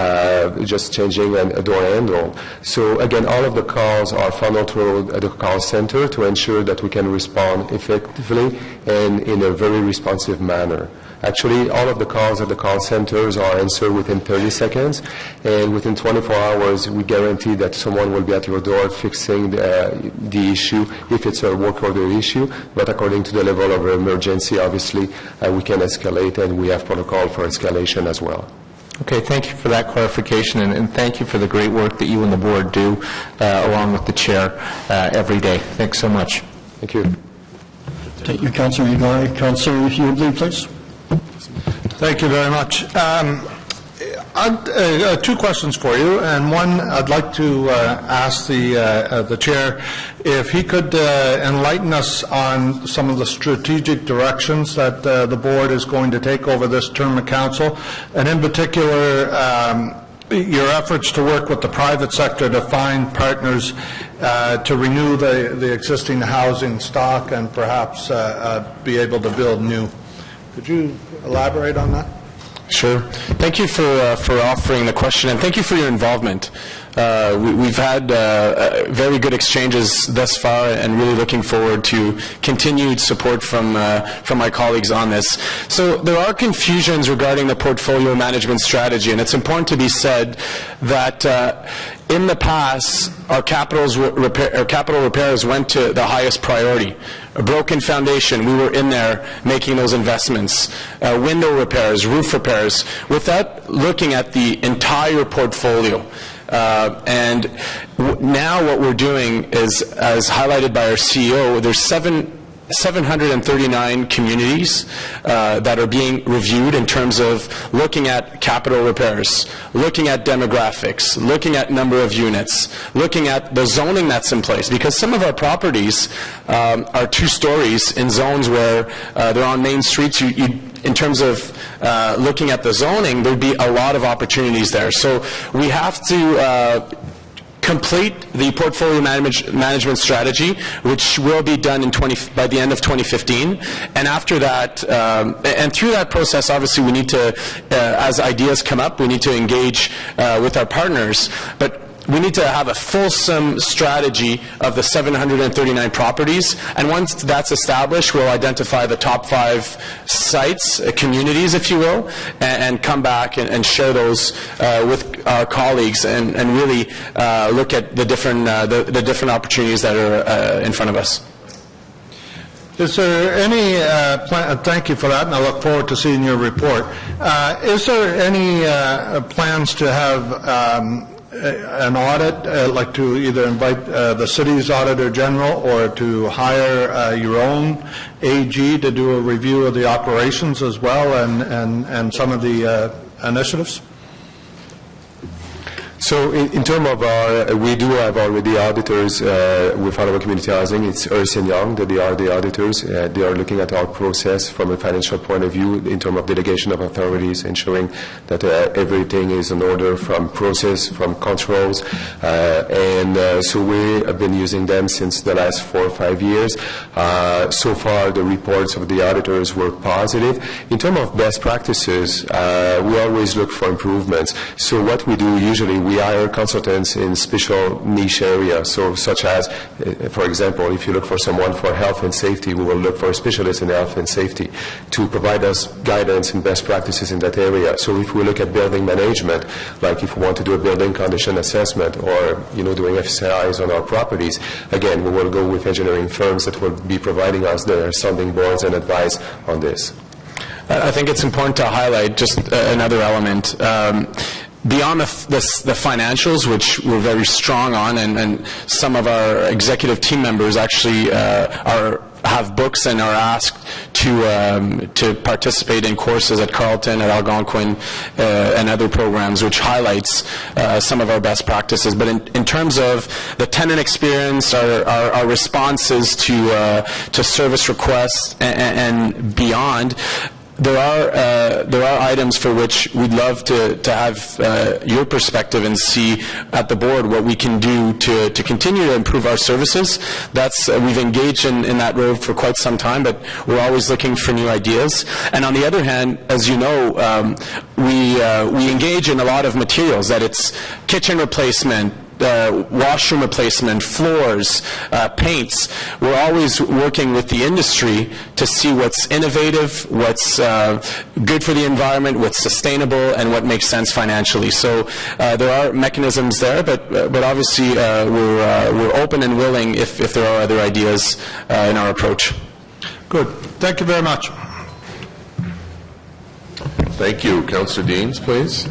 just changing a door handle. So again, all of the calls are funneled through the call center to ensure that we can respond effectively and in a very responsive manner. Actually, all of the calls at the call centers are answered within 30 seconds, and within 24 hours, we guarantee that someone will be at your door fixing the issue, if it's a work order issue. But according to the level of emergency, obviously, we can escalate, and we have protocol for escalation as well. Okay, thank you for that clarification, and thank you for the great work that you and the board do along with the chair every day. Thanks so much. Thank you. Thank you, Councillor Igor. Councillor Hughley, please. Thank you very much. Two questions for you, and one I'd like to ask the chair if he could enlighten us on some of the strategic directions that the board is going to take over this term of council, and in particular your efforts to work with the private sector to find partners to renew the existing housing stock and perhaps be able to build new. Could you elaborate on that? Sure. Thank you for offering the question, and thank you for your involvement. We've had very good exchanges thus far, and really looking forward to continued support from my colleagues on this. So there are confusions regarding the portfolio management strategy, and it's important to be said that in the past, our capital repairs went to the highest priority. A broken foundation, we were in there making those investments. Window repairs, roof repairs, without looking at the entire portfolio. And now what we're doing is, as highlighted by our CEO, there's 739 communities that are being reviewed in terms of looking at capital repairs, looking at demographics, looking at number of units, looking at the zoning that's in place. Because some of our properties are 2 stories in zones where they're on main streets. In terms of looking at the zoning, there'd be a lot of opportunities there. So we have to complete the portfolio management strategy, which will be done by the end of 2015. And after that, and through that process, obviously we need to, as ideas come up, we need to engage with our partners. But we need to have a fulsome strategy of the 739 properties, and once that's established, we'll identify the top 5 sites, communities, if you will, and come back and share those with our colleagues, and really look at the different opportunities that are in front of us. Is there any thank you for that, and I look forward to seeing your report. Is there any plans to have an audit, like to either invite the city's Auditor General or to hire your own AG to do a review of the operations as well, and some of the initiatives? So in terms of we do have already auditors with Ottawa Community Housing. It's Ernst & Young that they are the auditors. They are looking at our process from a financial point of view in terms of delegation of authorities, ensuring that everything is in order from process, from controls. So we have been using them since the last 4 or 5 years. So far, the reports of the auditors were positive. In terms of best practices, we always look for improvements. So what we do usually, we hire consultants in special niche areas, so such as, for example, if you look for someone for health and safety, we will look for a specialist in health and safety to provide us guidance and best practices in that area. So if we look at building management, like if we want to do a building condition assessment or, doing FCIs on our properties, again, we will go with engineering firms that will be providing us their sounding boards and advice on this. I think it's important to highlight just another element. Beyond the financials, which we're very strong on, and some of our executive team members actually have books and are asked to participate in courses at Carleton, at Algonquin, and other programs, which highlights some of our best practices. But in terms of the tenant experience, our responses to service requests and beyond, there are items for which we'd love to have your perspective and see at the board what we can do to continue to improve our services. We've engaged in that road for quite some time, but we're always looking for new ideas. And on the other hand, as you know, we engage in a lot of materials, that it's kitchen replacement, washroom replacement, floors, paints. We're always working with the industry to see what's innovative, what's good for the environment, what's sustainable, and what makes sense financially. So there are mechanisms there, but obviously we're open and willing if there are other ideas in our approach. Good. Thank you very much. Thank you. Councillor Deans, please.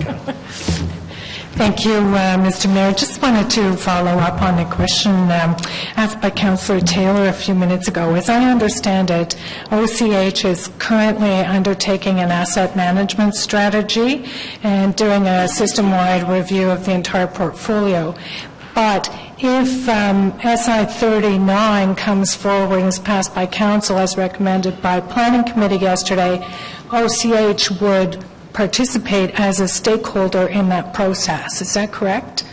Thank you, Mr. Mayor. Just wanted to follow up on a question asked by Councillor Taylor a few minutes ago. As I understand it, OCH is currently undertaking an asset management strategy and doing a system-wide review of the entire portfolio. But if SI 39 comes forward and is passed by Council as recommended by Planning Committee yesterday, OCH would participate as a stakeholder in that process. Is that correct?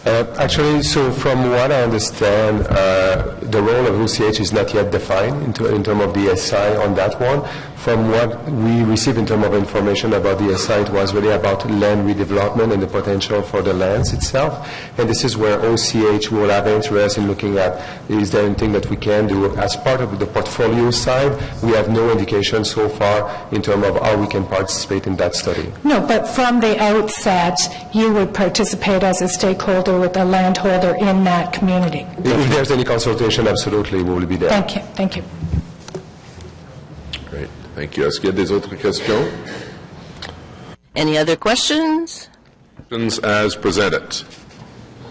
Actually, so from what I understand, the role of OCH is not yet defined in terms of the SI on that one. From what we received in terms of information about the SI, it was really about land redevelopment and the potential for the lands itself. And this is where OCH will have interest in looking at, is there anything that we can do as part of the portfolio side? We have no indication so far in terms of how we can participate in that study. No, but from the outset, you would participate as a stakeholder with a landholder in that community. If there's any consultation, absolutely, we will be there. Thank you. Thank you. Great. Thank you. Est-ce qu'il y a des autres questions? Any other questions? Questions as presented.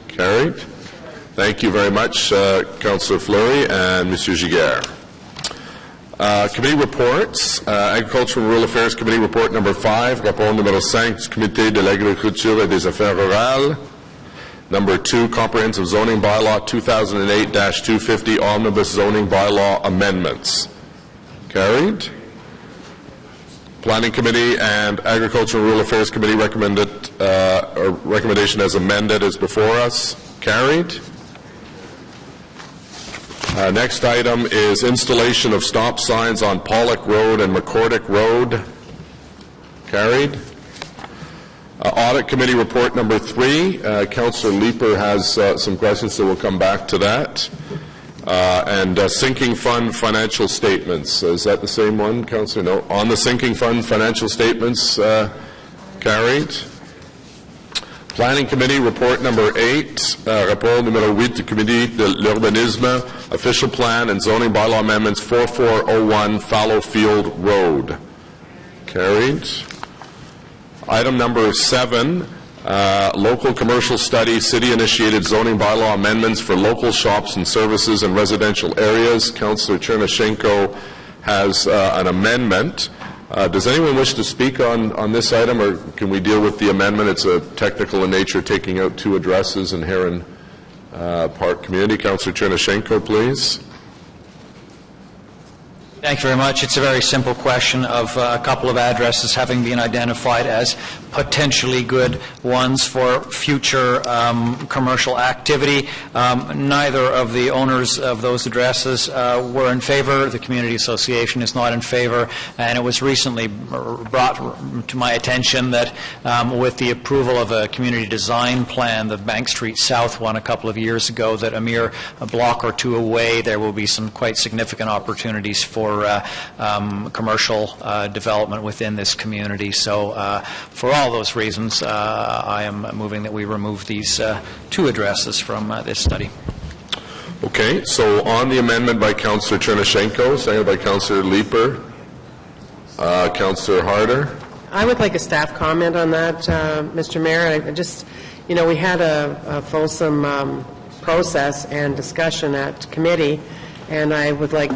Carried. Thank you very much, Councillor Fleury and Monsieur Giguère. Committee reports. Agriculture and Rural Affairs Committee report number 5, rapport numéro 5 du Comité de l'Agriculture et des Affaires Rurales. Number 2, Comprehensive Zoning Bylaw 2008-250 Omnibus Zoning Bylaw Amendments. Carried. Planning Committee and Agriculture and Rural Affairs Committee recommendation as amended is before us. Carried. Next item is installation of stop signs on Pollock Road and McCordick Road. Carried. Audit Committee report number 3. Councillor Leeper has some questions, so we'll come back to that. And sinking fund financial statements. Is that the same one, Councillor? No. On the sinking fund financial statements, carried. Planning Committee report number 8. Rapport numéro 8 du Comité de l'Urbanisme, official plan and zoning bylaw amendments 4401 Fallowfield Road. Carried. Item number 7. Local commercial study, city-initiated zoning bylaw amendments for local shops and services in residential areas. Councillor Chernyshenko has an amendment. Does anyone wish to speak on this item, or can we deal with the amendment? It's a technical in nature, taking out 2 addresses in Heron Park Community. Councillor Chernyshenko, please. Thank you very much. It's a very simple question of a couple of addresses having been identified as potentially good ones for future commercial activity. Neither of the owners of those addresses were in favor. The community association is not in favor, and it was recently brought to my attention that with the approval of a community design plan, the Bank Street South one a couple of years ago, that a mere block or 2 away there will be some quite significant opportunities for commercial development within this community. So for all those reasons, I am moving that we remove these 2 addresses from this study. Okay, so on the amendment by Councillor Chernyshenko, seconded by Councillor Leeper. Councillor Harder. I would like a staff comment on that, Mr. Mayor. I just, we had a fulsome process and discussion at committee, and I would like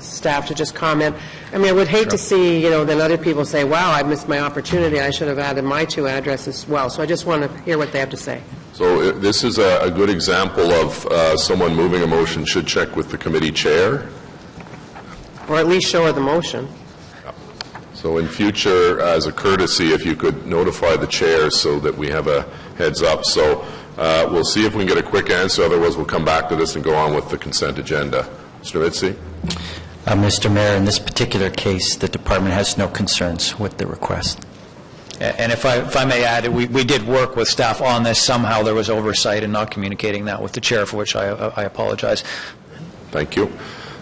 staff to just comment. I mean, I would hate to see, then other people say, wow, I missed my opportunity. I should have added my 2 addresses as well. So I just want to hear what they have to say. So this is a good example of someone moving a motion should check with the committee chair. Or at least show her the motion. So in future, as a courtesy, if you could notify the chair so that we have a heads up. So we'll see if we can get a quick answer. Otherwise, we'll come back to this and go on with the consent agenda. Mr. Mitzi? Mr. Mayor, in this particular case, the department has no concerns with the request. And if I may add, we did work with staff on this. Somehow there was oversight in not communicating that with the chair, for which I apologize. Thank you.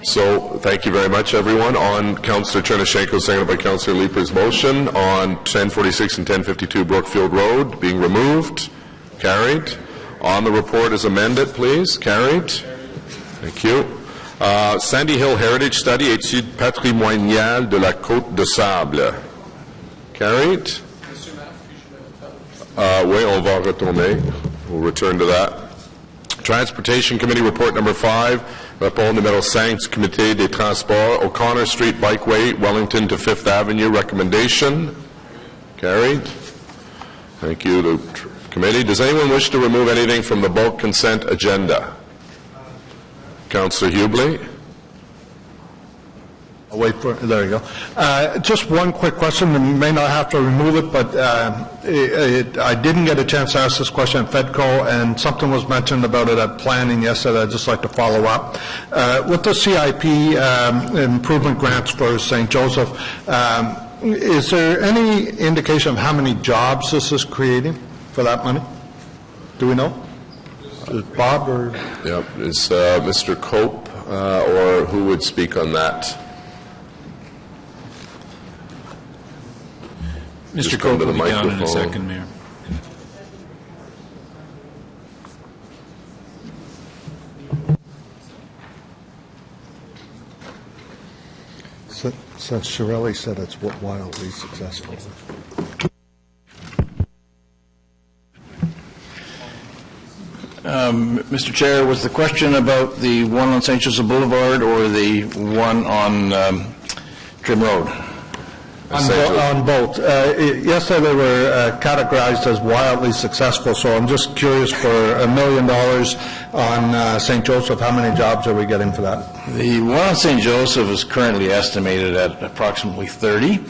So, thank you very much, everyone. On Councillor Chernyshenko, seconded by Councillor Leeper's motion on 1046 and 1052 Brookfield Road being removed. Carried. On the report as amended, please. Carried. Thank you. Sandy Hill Heritage Study, étude patrimoniale de la Côte de Sable. Carried. Oui, on va retourner. We'll return to that. Transportation Committee Report number 5, rapport numéro 5, Comité des Transports, O'Connor Street Bikeway, Wellington to 5th Avenue, recommendation. Carried. Thank you, the committee. Does anyone wish to remove anything from the bulk consent agenda? Councillor Hubley. I'll wait for, there you go. Just one quick question, and you may not have to remove it, but I didn't get a chance to ask this question at FEDCO, and something was mentioned about it at planning yesterday. I'd just like to follow up. With the CIP improvement grants for St. Joseph, is there any indication of how many jobs this is creating for that money? Do we know? Is Bob or? Yeah, is Mr. Cope or who would speak on that? Mr. Cope will be down in a second, Mayor. Since Shirelli said it's wildly successful. Mr. Chair, was the question about the one on St. Joseph Boulevard or the one on Trim Road? On both. Yesterday they were categorized as wildly successful, so I'm just curious, for $1 million on St. Joseph, how many jobs are we getting for that? The one on St. Joseph is currently estimated at approximately 30.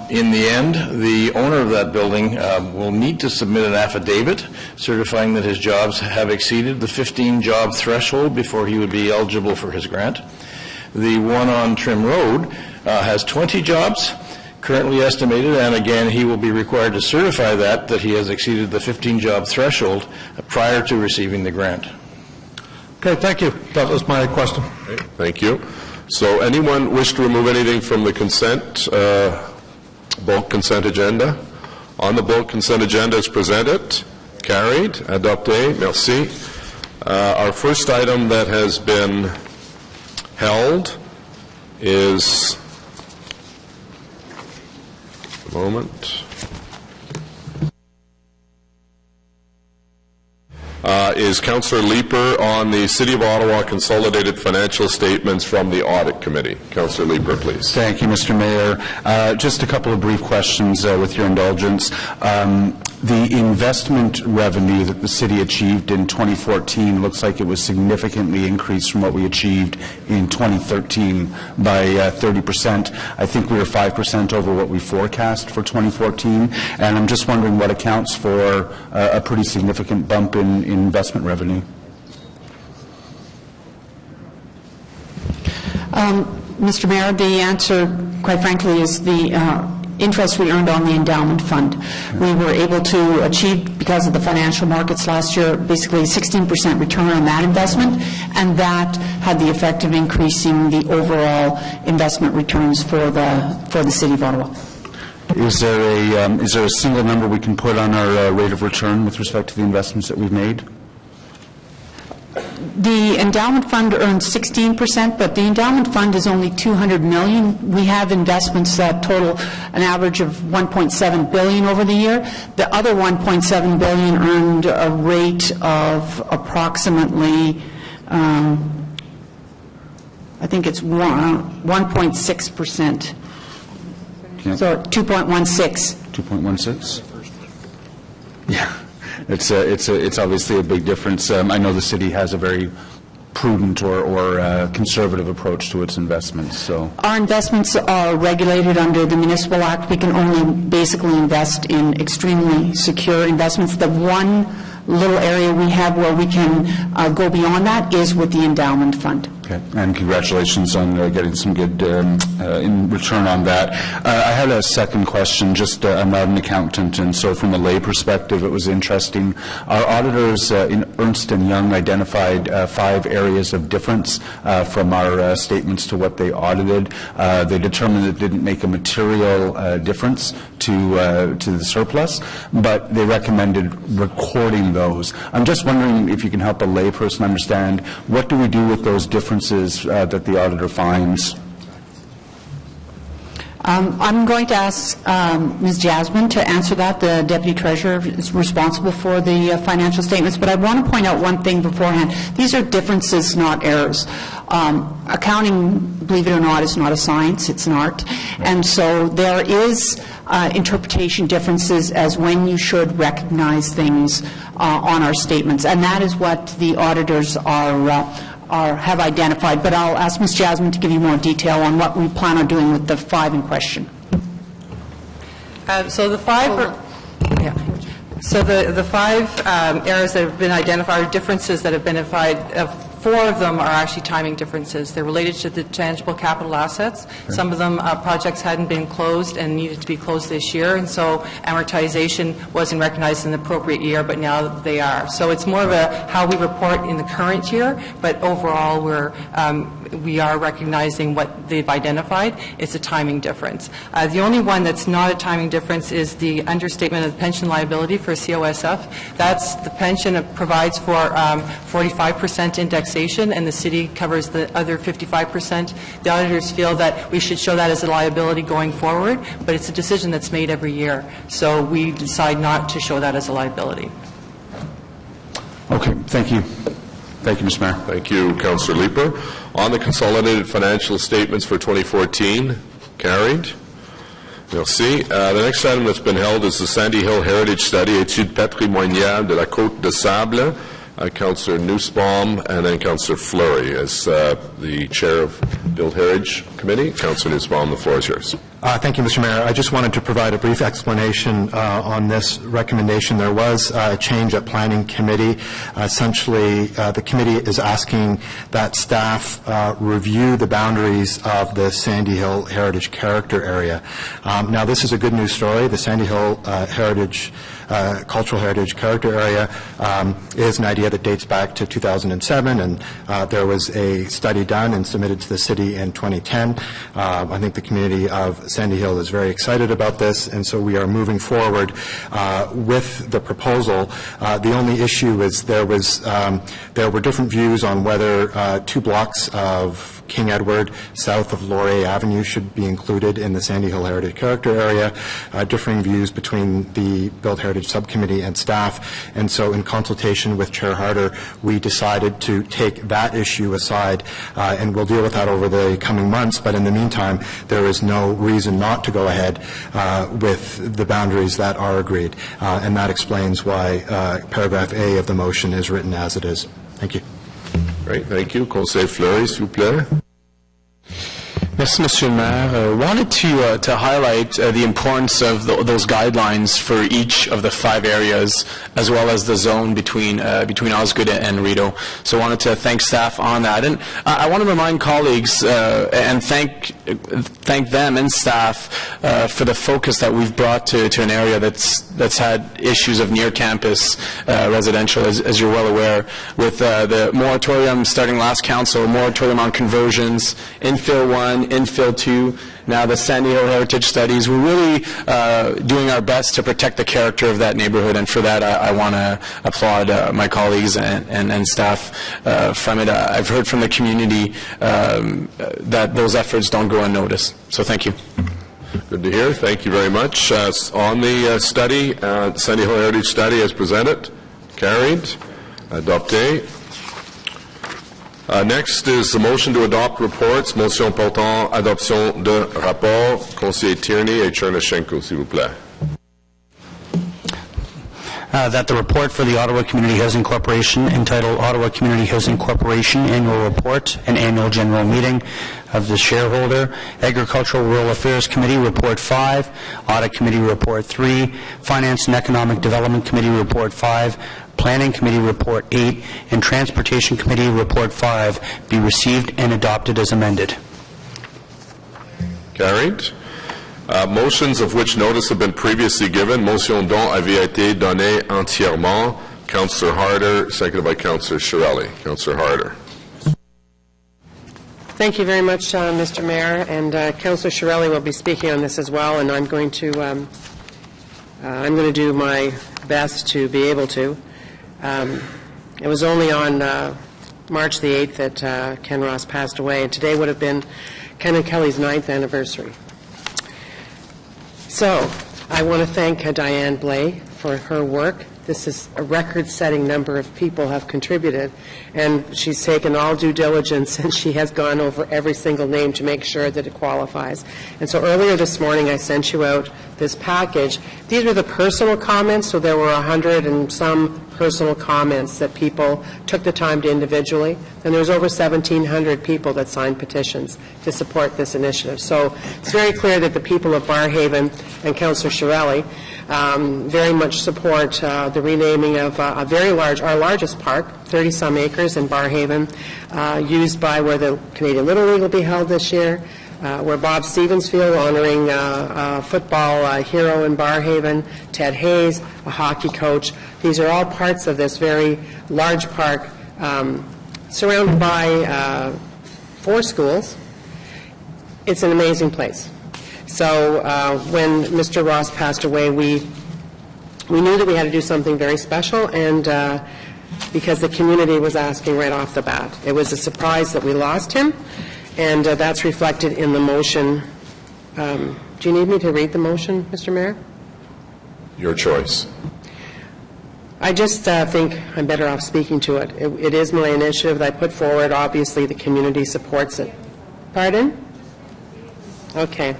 In the end, the owner of that building will need to submit an affidavit certifying that his jobs have exceeded the 15-job threshold before he would be eligible for his grant. The one on Trim Road has 20 jobs currently estimated, and again, he will be required to certify that he has exceeded the 15-job threshold prior to receiving the grant. Okay, thank you. That was my question. Okay, thank you. So, anyone wish to remove anything from the consent, bulk consent agenda? On the bulk consent agenda as presented, carried, adopté, merci. Our first item that has been held is is Councillor Leeper on the City of Ottawa consolidated financial statements from the Audit Committee. Councillor Leeper, please. Thank you, Mr. Mayor. Just a couple of brief questions with your indulgence. The investment revenue that the city achieved in 2014 looks like it was significantly increased from what we achieved in 2013 by 30%. I think we were 5% over what we forecast for 2014, and I'm just wondering what accounts for a pretty significant bump in investment revenue. Mr. Mayor, the answer, quite frankly, is the interest we earned on the endowment fund. We were able to achieve, because of the financial markets last year, basically a 16% return on that investment, and that had the effect of increasing the overall investment returns for the City of Ottawa. Is there a single number we can put on our rate of return with respect to the investments that we've made? The endowment fund earned 16%, but the endowment fund is only $200 million. We have investments that total an average of $1.7 billion over the year. The other $1.7 billion earned a rate of approximately, I think it's 1.6%. Okay. So 2.16. 2.16? Yeah. It's obviously a big difference. I know the city has a very prudent or conservative approach to its investments. So our investments are regulated under the Municipal Act. We can only basically invest in extremely secure investments. The one little area we have where we can go beyond that is with the endowment fund. Okay, and congratulations on getting some good in return on that. I had a second question. I'm not an accountant, and so from a lay perspective, it was interesting. Our auditors in Ernst & Young identified 5 areas of difference from our statements to what they audited. They determined it didn't make a material difference to the surplus, but they recommended recording those. I'm just wondering if you can help a layperson understand, what do we do with those differences that the auditor finds? I'm going to ask Ms. Jasmine to answer that. The Deputy Treasurer is responsible for the financial statements, but I want to point out one thing beforehand. These are differences, not errors. Accounting, believe it or not, is not a science, it's an art. And so there is interpretation differences as when you should recognize things on our statements. And that is what the auditors have identified, but I'll ask Ms. Jasmine to give you more detail on what we plan on doing with the 5 in question. So the 5 So the 5 errors that have been identified, or differences that have been identified, 4 of them are actually timing differences. They're related to the tangible capital assets. Okay. Some of them, projects hadn't been closed and needed to be closed this year, and so amortization wasn't recognized in the appropriate year, but now they are. So it's more of a how we report in the current year, but overall we are recognizing what they've identified. It's a timing difference. The only one that's not a timing difference is the understatement of the pension liability for COSF. That's the pension that provides for 45% indexation, and the city covers the other 55%. The auditors feel that we should show that as a liability going forward, but it's a decision that's made every year. So we decide not to show that as a liability. Okay, thank you. Thank you, Mr. Mayor. Thank you, Councillor Leeper. On the consolidated financial statements for 2014, carried. Merci. The next item that's been held is the Sandy Hill Heritage Study, Étude patrimoniale de la Côte de Sable. Councillor Nussbaum and then Councillor Fleury as the chair of Build Heritage Committee. Councillor Nussbaum, the floor is yours. Thank you, Mr. Mayor. I just wanted to provide a brief explanation on this recommendation. There was a change at Planning Committee. Essentially, the committee is asking that staff review the boundaries of the Sandy Hill Heritage Character Area. Now, this is a good news story. The Sandy Hill Cultural Heritage Character Area is an idea that dates back to 2007, and there was a study done and submitted to the city in 2010. I think the community of Sandy Hill is very excited about this, and so we are moving forward with the proposal. The only issue is there were different views on whether 2 blocks of King Edward south of Laurier Avenue should be included in the Sandy Hill Heritage Character Area, differing views between the Build Heritage Subcommittee and staff, and so in consultation with Chair Harder, we decided to take that issue aside, and we'll deal with that over the coming months, but in the meantime, there is no reason not to go ahead with the boundaries that are agreed, and that explains why paragraph A of the motion is written as it is. Thank you. Great, thank you. Conseil Fleury, s'il vous plaît. Merci, Monsieur le Maire. Wanted to highlight the importance of those guidelines for each of the 5 areas, as well as the zone between Osgood and Rideau. So I wanted to thank staff on that, and I want to remind colleagues and thank them and staff for the focus that we've brought to an area that's had issues of near campus residential, as you're well aware, with the moratorium starting last council, moratorium on conversions, infill 1, infill 2, now the Sandy Hill Heritage Studies. We're really doing our best to protect the character of that neighborhood, and for that I want to applaud my colleagues and staff from it. I've heard from the community that those efforts don't go unnoticed, so thank you. Good to hear. Thank you very much. On the study, Sandy Hill Heritage Study as presented, carried, adopté. Next is the motion to adopt reports. Motion portant adoption de rapport. Conseiller Tierney et Chernyshenko, s'il vous plaît. That the report for the Ottawa Community Housing Corporation, entitled Ottawa Community Housing Corporation Annual Report and Annual General Meeting of the Shareholder, Agricultural Rural Affairs Committee Report 5, Audit Committee Report 3, Finance and Economic Development Committee Report 5, Planning Committee Report 8, and Transportation Committee Report 5 be received and adopted as amended. Carried. Motions of which notice have been previously given. Motion dont avait été donnée entièrement. Councillor Harder, seconded by Councillor Shirelli. Councillor Harder. Thank you very much, Mr. Mayor, and Councillor Shirelli will be speaking on this as well, and I'm going to do my best to be able to. It was only on March the 8th that Ken Ross passed away, and today would have been Ken and Kelly's 9th anniversary. So I want to thank Diane Blay for her work. This is a record-setting number of people have contributed, and she's taken all due diligence, and she has gone over every single name to make sure that it qualifies. And so earlier this morning, I sent you out this package. These were the personal comments, so there were 100 and some personal comments that people took the time to individually. And there's over 1,700 people that signed petitions to support this initiative. So it's very clear that the people of Barrhaven and Councillor Shirelli very much support the renaming of a very large, our largest park, 30-some acres in Barrhaven, used by where the Canadian Little League will be held this year, where Bob Stevens Field, honoring a football hero in Barrhaven, Ted Hayes, a hockey coach. These are all parts of this very large park, surrounded by 4 schools. It's an amazing place. So when Mr. Ross passed away, we knew that we had to do something very special, and because the community was asking right off the bat. It was a surprise that we lost him, and that's reflected in the motion. Do you need me to read the motion, Mr. Mayor? Your choice. I just think I'm better off speaking to it. It is my initiative that I put forward. Obviously, the community supports it. Pardon? Okay.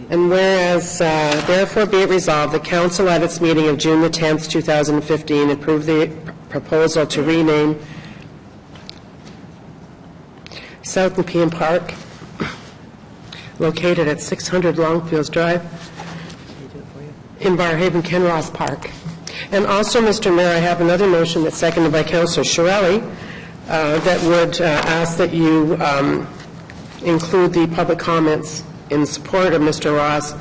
And whereas, therefore be it resolved, the Council at its meeting of June the 10th, 2015, approved the proposal to rename South Nepean Park, located at 600 Longfields Drive, in Barrhaven, Ken Ross Park. And also, Mr. Mayor, I have another motion that's seconded by Councillor Shirelli that would ask that you include the public comments in support of Mr. Ross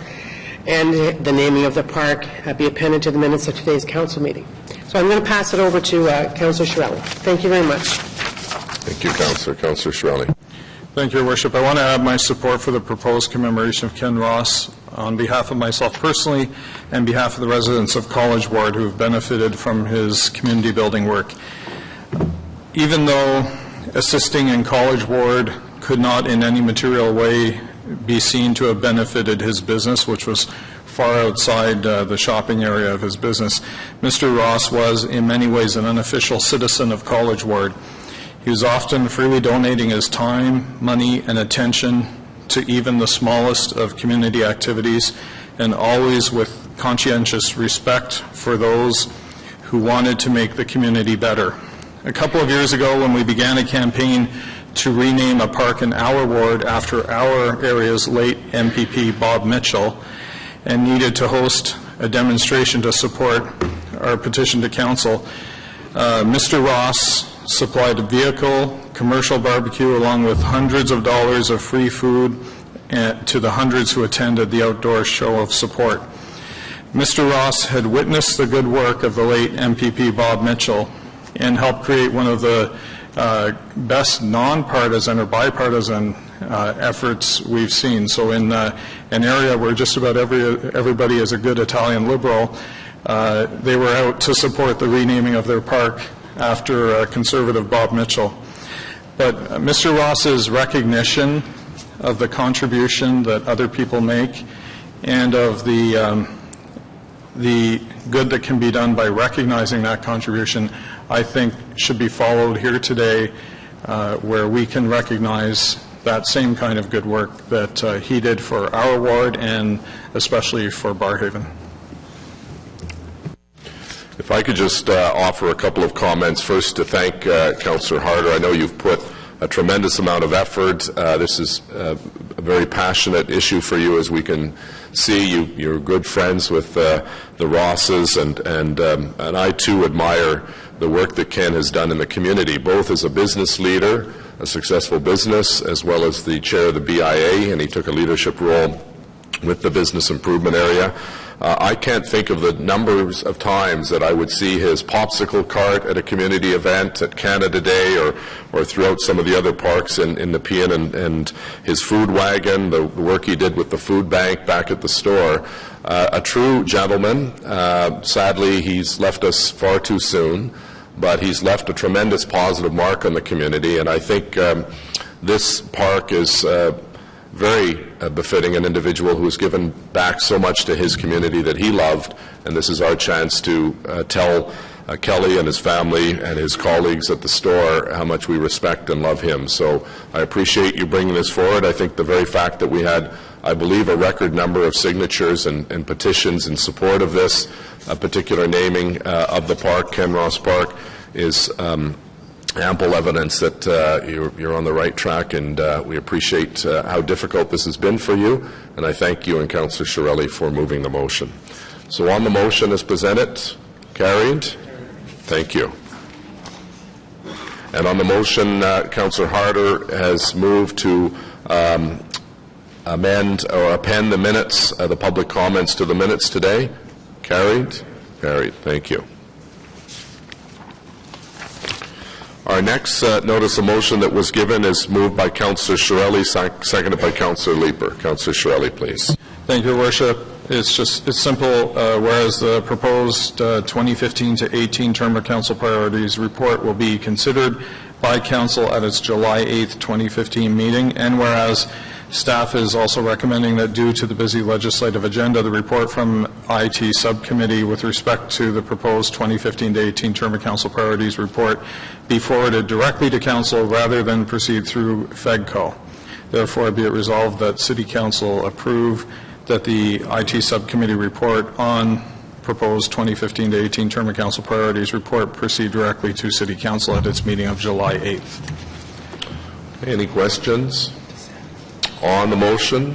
and the naming of the park be appended to the minutes of today's council meeting. So I'm going to pass it over to Councillor Shirelli. Thank you very much. Thank you, Councillor. Councillor Shirelli. Thank you, Your Worship. I want to add my support for the proposed commemoration of Ken Ross on behalf of myself personally and behalf of the residents of College Ward who have benefited from his community building work. Even though assisting in College Ward could not in any material way be seen to have benefited his business, which was far outside the shopping area of his business, Mr. Ross was in many ways an unofficial citizen of College Ward. He was often freely donating his time, money, and attention to even the smallest of community activities, and always with conscientious respect for those who wanted to make the community better. A couple of years ago, when we began a campaign to rename a park in our ward after our area's late MPP Bob Mitchell, and needed to host a demonstration to support our petition to council, Mr. Ross supplied a vehicle, commercial barbecue, along with hundreds of dollars of free food to the hundreds who attended the outdoor show of support. Mr. Ross had witnessed the good work of the late MPP Bob Mitchell and helped create one of the best nonpartisan or bipartisan efforts we've seen. So in an area where just about everybody is a good Italian liberal, they were out to support the renaming of their park after conservative Bob Mitchell. But Mr. Ross's recognition of the contribution that other people make and of the good that can be done by recognizing that contribution, I think should be followed here today, where we can recognize that same kind of good work that he did for our ward and especially for Barrhaven. If I could just offer a couple of comments. First, to thank Councillor Harder. I know you've put a tremendous amount of effort. This is a very passionate issue for you, as we can see. You're good friends with the Rosses, and I too admire the work that Ken has done in the community, both as a business leader, a successful business, as well as the chair of the BIA, and he took a leadership role with the business improvement area. I can't think of the numbers of times that I would see his popsicle cart at a community event, at Canada Day, or throughout some of the other parks in Nepean, and his food wagon, the work he did with the food bank back at the store. A true gentleman. Sadly, he's left us far too soon, but he's left a tremendous positive mark on the community, and I think this park is very befitting an individual who has given back so much to his community that he loved, and this is our chance to tell Kelly and his family and his colleagues at the store how much we respect and love him. So I appreciate you bringing this forward. I think the very fact that we had, I believe, a record number of signatures and petitions in support of this particular naming of the park, Ken Ross Park, is ample evidence that you're on the right track, and we appreciate how difficult this has been for you, and I thank you and Councillor Shirelli for moving the motion. So on the motion as presented, carried. Thank you. And on the motion, Councillor Harder has moved to amend or append the minutes, the public comments to the minutes today. Carried? Carried. Thank you. Our next notice of motion that was given is moved by Councillor Shirelli, seconded by Councillor Leeper. Councillor Shirelli, please. Thank you, Your Worship. It's simple. Whereas the proposed 2015 to 18 term of council priorities report will be considered by council at its July 8th, 2015 meeting, and whereas staff is also recommending that due to the busy legislative agenda, the report from IT subcommittee with respect to the proposed 2015 to 18 term of council priorities report be forwarded directly to council rather than proceed through FEGCO. Therefore, be it resolved that City Council approve that the IT subcommittee report on proposed 2015 to 18 term of council priorities report proceed directly to City Council at its meeting of July 8th. Any questions on the motion?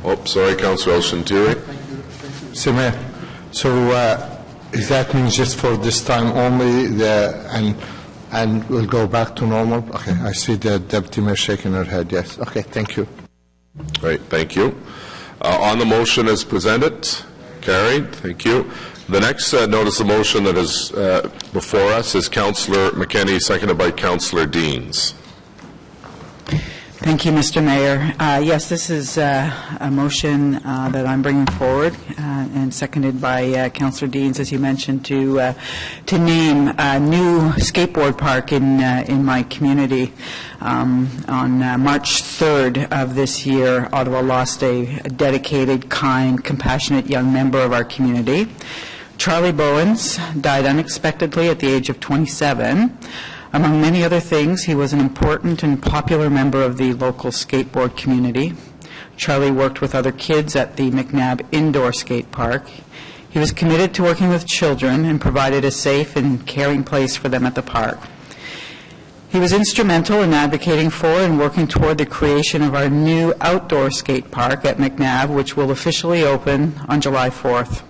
Oh, sorry, Councillor Elshintiri. So, Mayor, is that means just for this time only, and we'll go back to normal? Okay, I see the Deputy Mayor shaking her head, yes. Okay, thank you. Great, thank you. On the motion as presented, carried, thank you. The next notice of motion that is before us is Councillor McKenney, seconded by Councillor Deans. Thank you, Mr. Mayor. Yes, this is a motion that I'm bringing forward and seconded by Councillor Deans, as you mentioned, to name a new skateboard park in my community. On March 3rd of this year, Ottawa lost a dedicated, kind, compassionate young member of our community. Charlie Bowens died unexpectedly at the age of 27. Among many other things, he was an important and popular member of the local skateboard community. Charlie worked with other kids at the McNabb Indoor Skate Park. He was committed to working with children and provided a safe and caring place for them at the park. He was instrumental in advocating for and working toward the creation of our new outdoor skate park at McNabb, which will officially open on July 4th.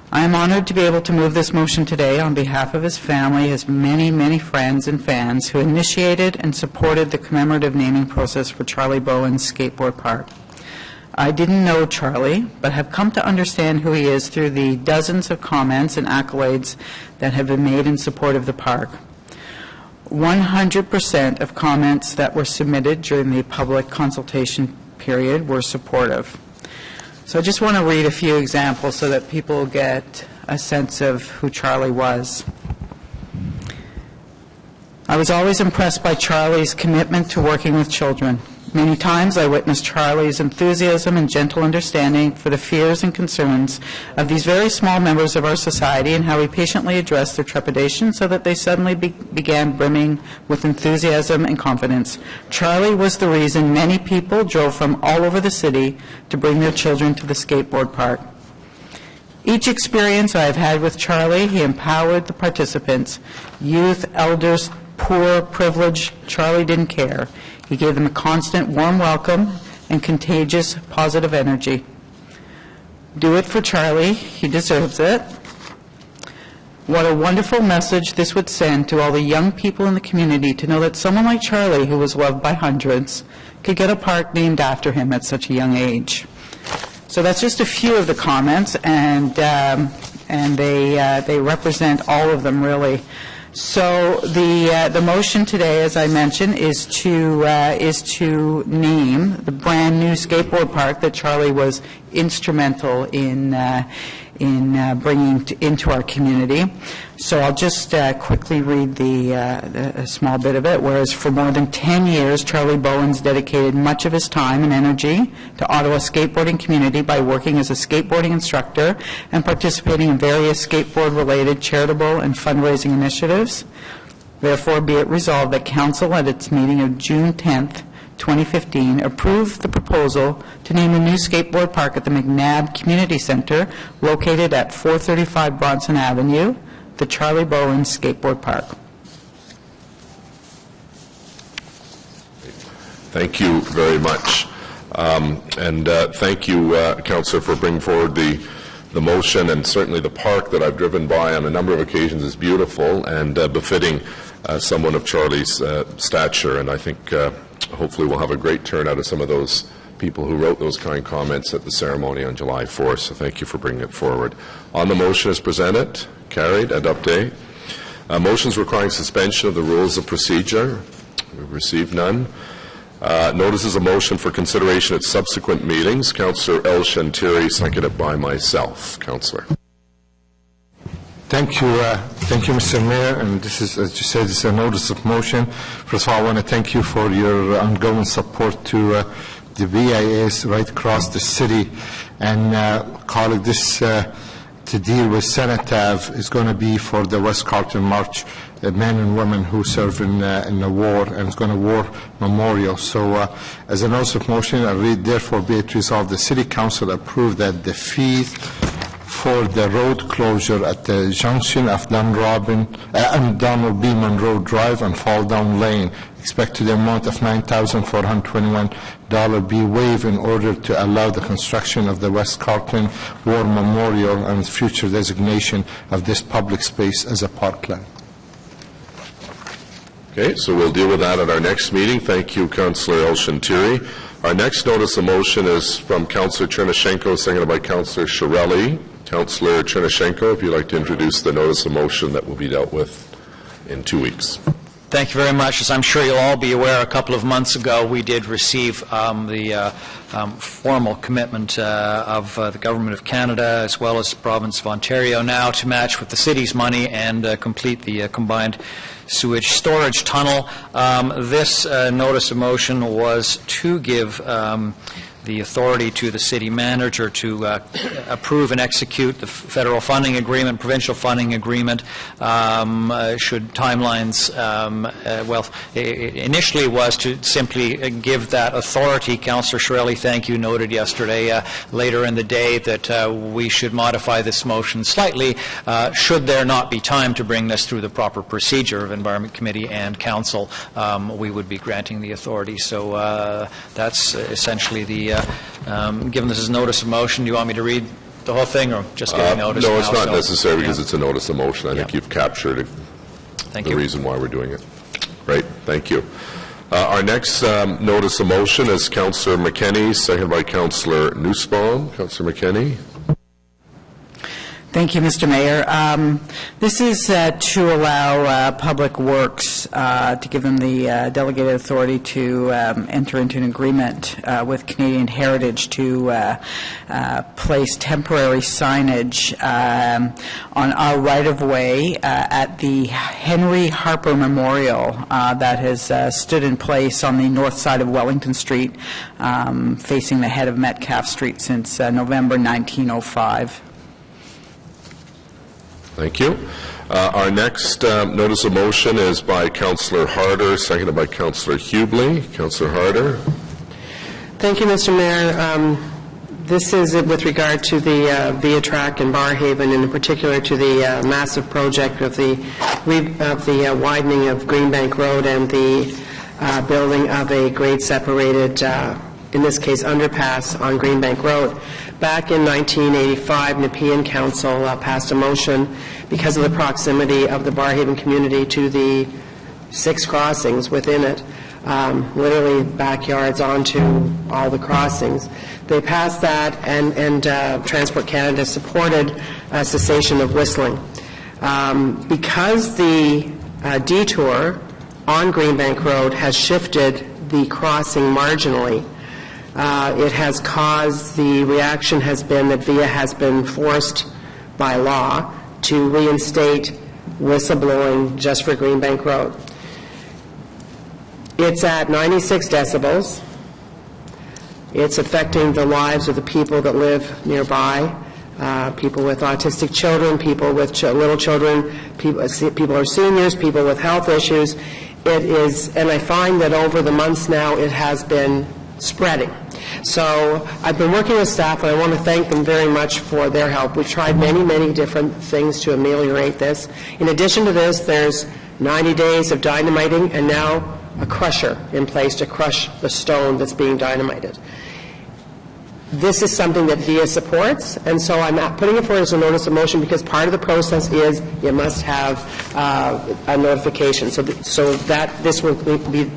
I am honored to be able to move this motion today on behalf of his family, his many, many friends and fans who initiated and supported the commemorative naming process for Charlie Bowen's Skateboard Park. I didn't know Charlie, but have come to understand who he is through the dozens of comments and accolades that have been made in support of the park. 100% of comments that were submitted during the public consultation period were supportive. So I just want to read a few examples so that people get a sense of who Charlie was. I was always impressed by Charlie's commitment to working with children. Many times I witnessed Charlie's enthusiasm and gentle understanding for the fears and concerns of these very small members of our society and how he patiently addressed their trepidation so that they suddenly began brimming with enthusiasm and confidence. Charlie was the reason many people drove from all over the city to bring their children to the skateboard park. Each experience I have had with Charlie, he empowered the participants, youth, elders, poor, privileged. Charlie didn't care. He gave them a constant warm welcome and contagious positive energy. Do it for Charlie. He deserves it. What a wonderful message this would send to all the young people in the community to know that someone like Charlie, who was loved by hundreds, could get a park named after him at such a young age. So that's just a few of the comments, and they represent all of them, really. So the motion today, as I mentioned, is to name the brand new skateboard park that Charlie was instrumental in bringing into our community. So I'll just quickly read a small bit of it. Whereas for more than 10 years, Charlie Bowens dedicated much of his time and energy to Ottawa's skateboarding community by working as a skateboarding instructor and participating in various skateboard-related charitable and fundraising initiatives. Therefore, be it resolved that Council at its meeting of June 10th, 2015, approved the proposal to name a new skateboard park at the McNabb Community Centre located at 435 Bronson Avenue, the Charlie Bowens Skateboard Park. Thank you very much. Thank you, Councillor, for bringing forward the motion, and certainly the park that I've driven by on a number of occasions is beautiful and befitting someone of Charlie's stature, and I think hopefully we'll have a great turnout of some of those people who wrote those kind comments at the ceremony on July 4th, so thank you for bringing it forward. On the motion as presented, carried. Adopté. Motions requiring suspension of the rules of procedure. We've received none. Notices of motion for consideration at subsequent meetings. Councillor El Shantiri, seconded by myself. Councillor. Thank you, Mr. Mayor. And this is, as you said, this is a notice of motion. First of all, I want to thank you for your ongoing support to the BIAs right across the city. And colleague, this to deal with Senate Ave is going to be for the West Carleton March, men and women who serve in the war, and it's going to war memorial. So as a notice of motion, I read, therefore be it resolved, the City Council approved that the fee for the road closure at the junction of Donald B. Monroe Drive and Fall Down Lane, expected the amount of $9,421 be waived in order to allow the construction of the West Carleton War Memorial and future designation of this public space as a parkland. Okay, so we'll deal with that at our next meeting. Thank you, Councillor El Shantiri. Our next notice of motion is from Councillor Chernyshenko, seconded by Councillor Shirelli. Councillor Chernyshenko, if you'd like to introduce the notice of motion that will be dealt with in 2 weeks. Thank you very much. As I'm sure you'll all be aware, a couple of months ago we did receive the formal commitment of the Government of Canada as well as the Province of Ontario now to match with the city's money and complete the combined sewage storage tunnel. This notice of motion was to give the authority to the city manager to approve and execute the federal funding agreement, provincial funding agreement, should timelines, initially was to simply give that authority. Councillor Shirelli, thank you, noted yesterday, later in the day, that we should modify this motion slightly should there not be time to bring this through the proper procedure of Environment Committee and Council. We would be granting the authority. So that's essentially the given this is notice of motion, do you want me to read the whole thing or just give a notice? No, it's not necessary because it's a notice of motion. I think you've captured the reason why we're doing it. Right, thank you. Our next notice of motion is Councillor McKenney, seconded by Councillor Nussbaum. Councillor McKenney. Thank you, Mr. Mayor. This is to allow Public Works to give them the delegated authority to enter into an agreement with Canadian Heritage to place temporary signage on our right-of-way at the Henry Harper Memorial that has stood in place on the north side of Wellington Street, facing the head of Metcalfe Street since November 1905. Thank you. Our next notice of motion is by Councillor Harder, seconded by Councillor Hubley. Councillor Harder. Thank you, Mr. Mayor. This is with regard to the Via Track in Barrhaven, and in particular to the massive project of the widening of Greenbank Road and the building of a grade-separated, in this case, underpass on Greenbank Road. Back in 1985, Nepean Council passed a motion because of the proximity of the Barrhaven community to the 6 crossings within it, literally backyards onto all the crossings. They passed that, and Transport Canada supported cessation of whistling. Because the detour on Greenbank Road has shifted the crossing marginally, it has caused, the reaction has been that VIA has been forced by law to reinstate whistleblowing just for Greenbank Road. It's at 96 decibels. It's affecting the lives of the people that live nearby, people with autistic children, people with little children, people are seniors, people with health issues. It is, and I find that over the months now it has been spreading. So I've been working with staff, and I want to thank them very much for their help. We've tried many, many different things to ameliorate this. In addition to this, there's 90 days of dynamiting and now a crusher in place to crush the stone that's being dynamited. This is something that VIA supports, and so I'm putting it forward as a notice of motion because part of the process is you must have a notification. So that this will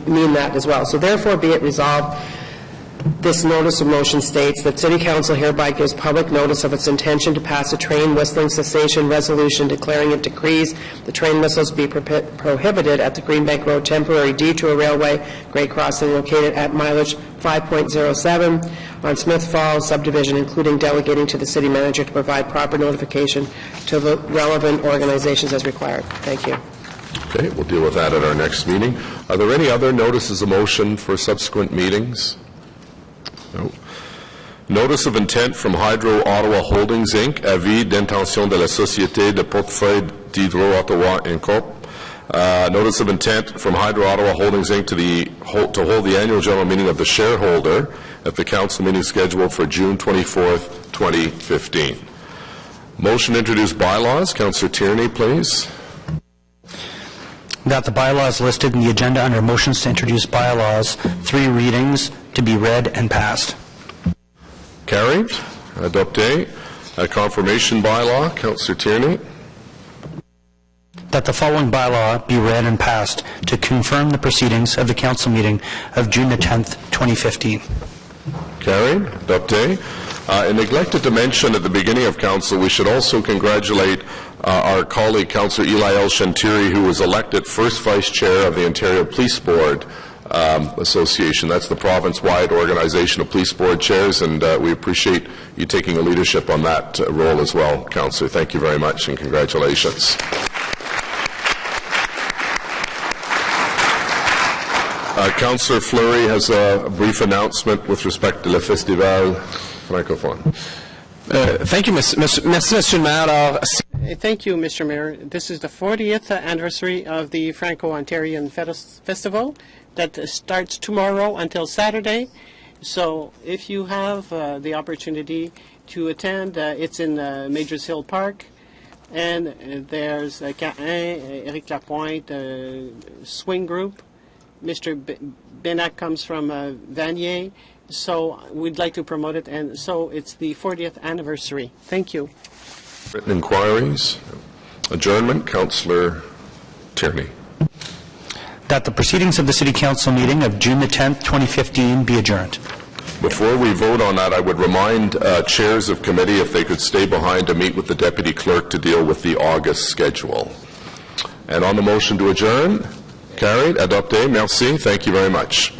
mean that as well. So therefore, be it resolved, this notice of motion states that City Council hereby gives public notice of its intention to pass a train whistling cessation resolution declaring it decrees the train whistles be prohibited at the Greenbank Road temporary detour railway grade crossing located at mileage 5.07 on Smith Falls subdivision, including delegating to the city manager to provide proper notification to the relevant organizations as required. Thank you. Okay, we'll deal with that at our next meeting. Are there any other notices of motion for subsequent meetings? No. Notice of intent from Hydro Ottawa Holdings, Inc., avis d'intention de la Société de Portefeuille d'Hydro Ottawa, Inc. Notice of intent from Hydro Ottawa Holdings, Inc. to hold the annual general meeting of the shareholder at the council meeting scheduled for June 24th, 2015. Motion to introduce bylaws. Councillor Tierney, please. That the bylaws listed in the agenda under motions to introduce bylaws, 3 readings, to be read and passed. Carried. Adopté. A confirmation bylaw. Councillor Tierney. That the following bylaw be read and passed to confirm the proceedings of the council meeting of June the 10th, 2015. Carried. Adopté. I neglected to mention at the beginning of council, we should also congratulate our colleague, Councillor Eli El Shantiri, who was elected first vice chair of the Ontario Police Board Association. That's the province-wide organization of police board chairs, and we appreciate you taking a leadership on that role as well, Councillor. Thank you very much, and congratulations. Councillor Fleury has a brief announcement with respect to Le Festival Francophone. Thank you, Mr. Mayor. Thank you, Mr. Mayor. This is the 40th anniversary of the Franco-Ontarian Festival that starts tomorrow until Saturday. So if you have the opportunity to attend, it's in Majors Hill Park. And there's Cain, Eric Lapointe, swing group. Mr. Benac comes from Vanier. So we'd like to promote it, and so it's the 40th anniversary. Thank you. Written inquiries. Adjournment. Councillor Tierney. That the proceedings of the City Council meeting of June the 10th, 2015 be adjourned. Before we vote on that, I would remind chairs of committee if they could stay behind to meet with the Deputy Clerk to deal with the August schedule. And on the motion to adjourn, carried. Adopté. Merci. Thank you very much.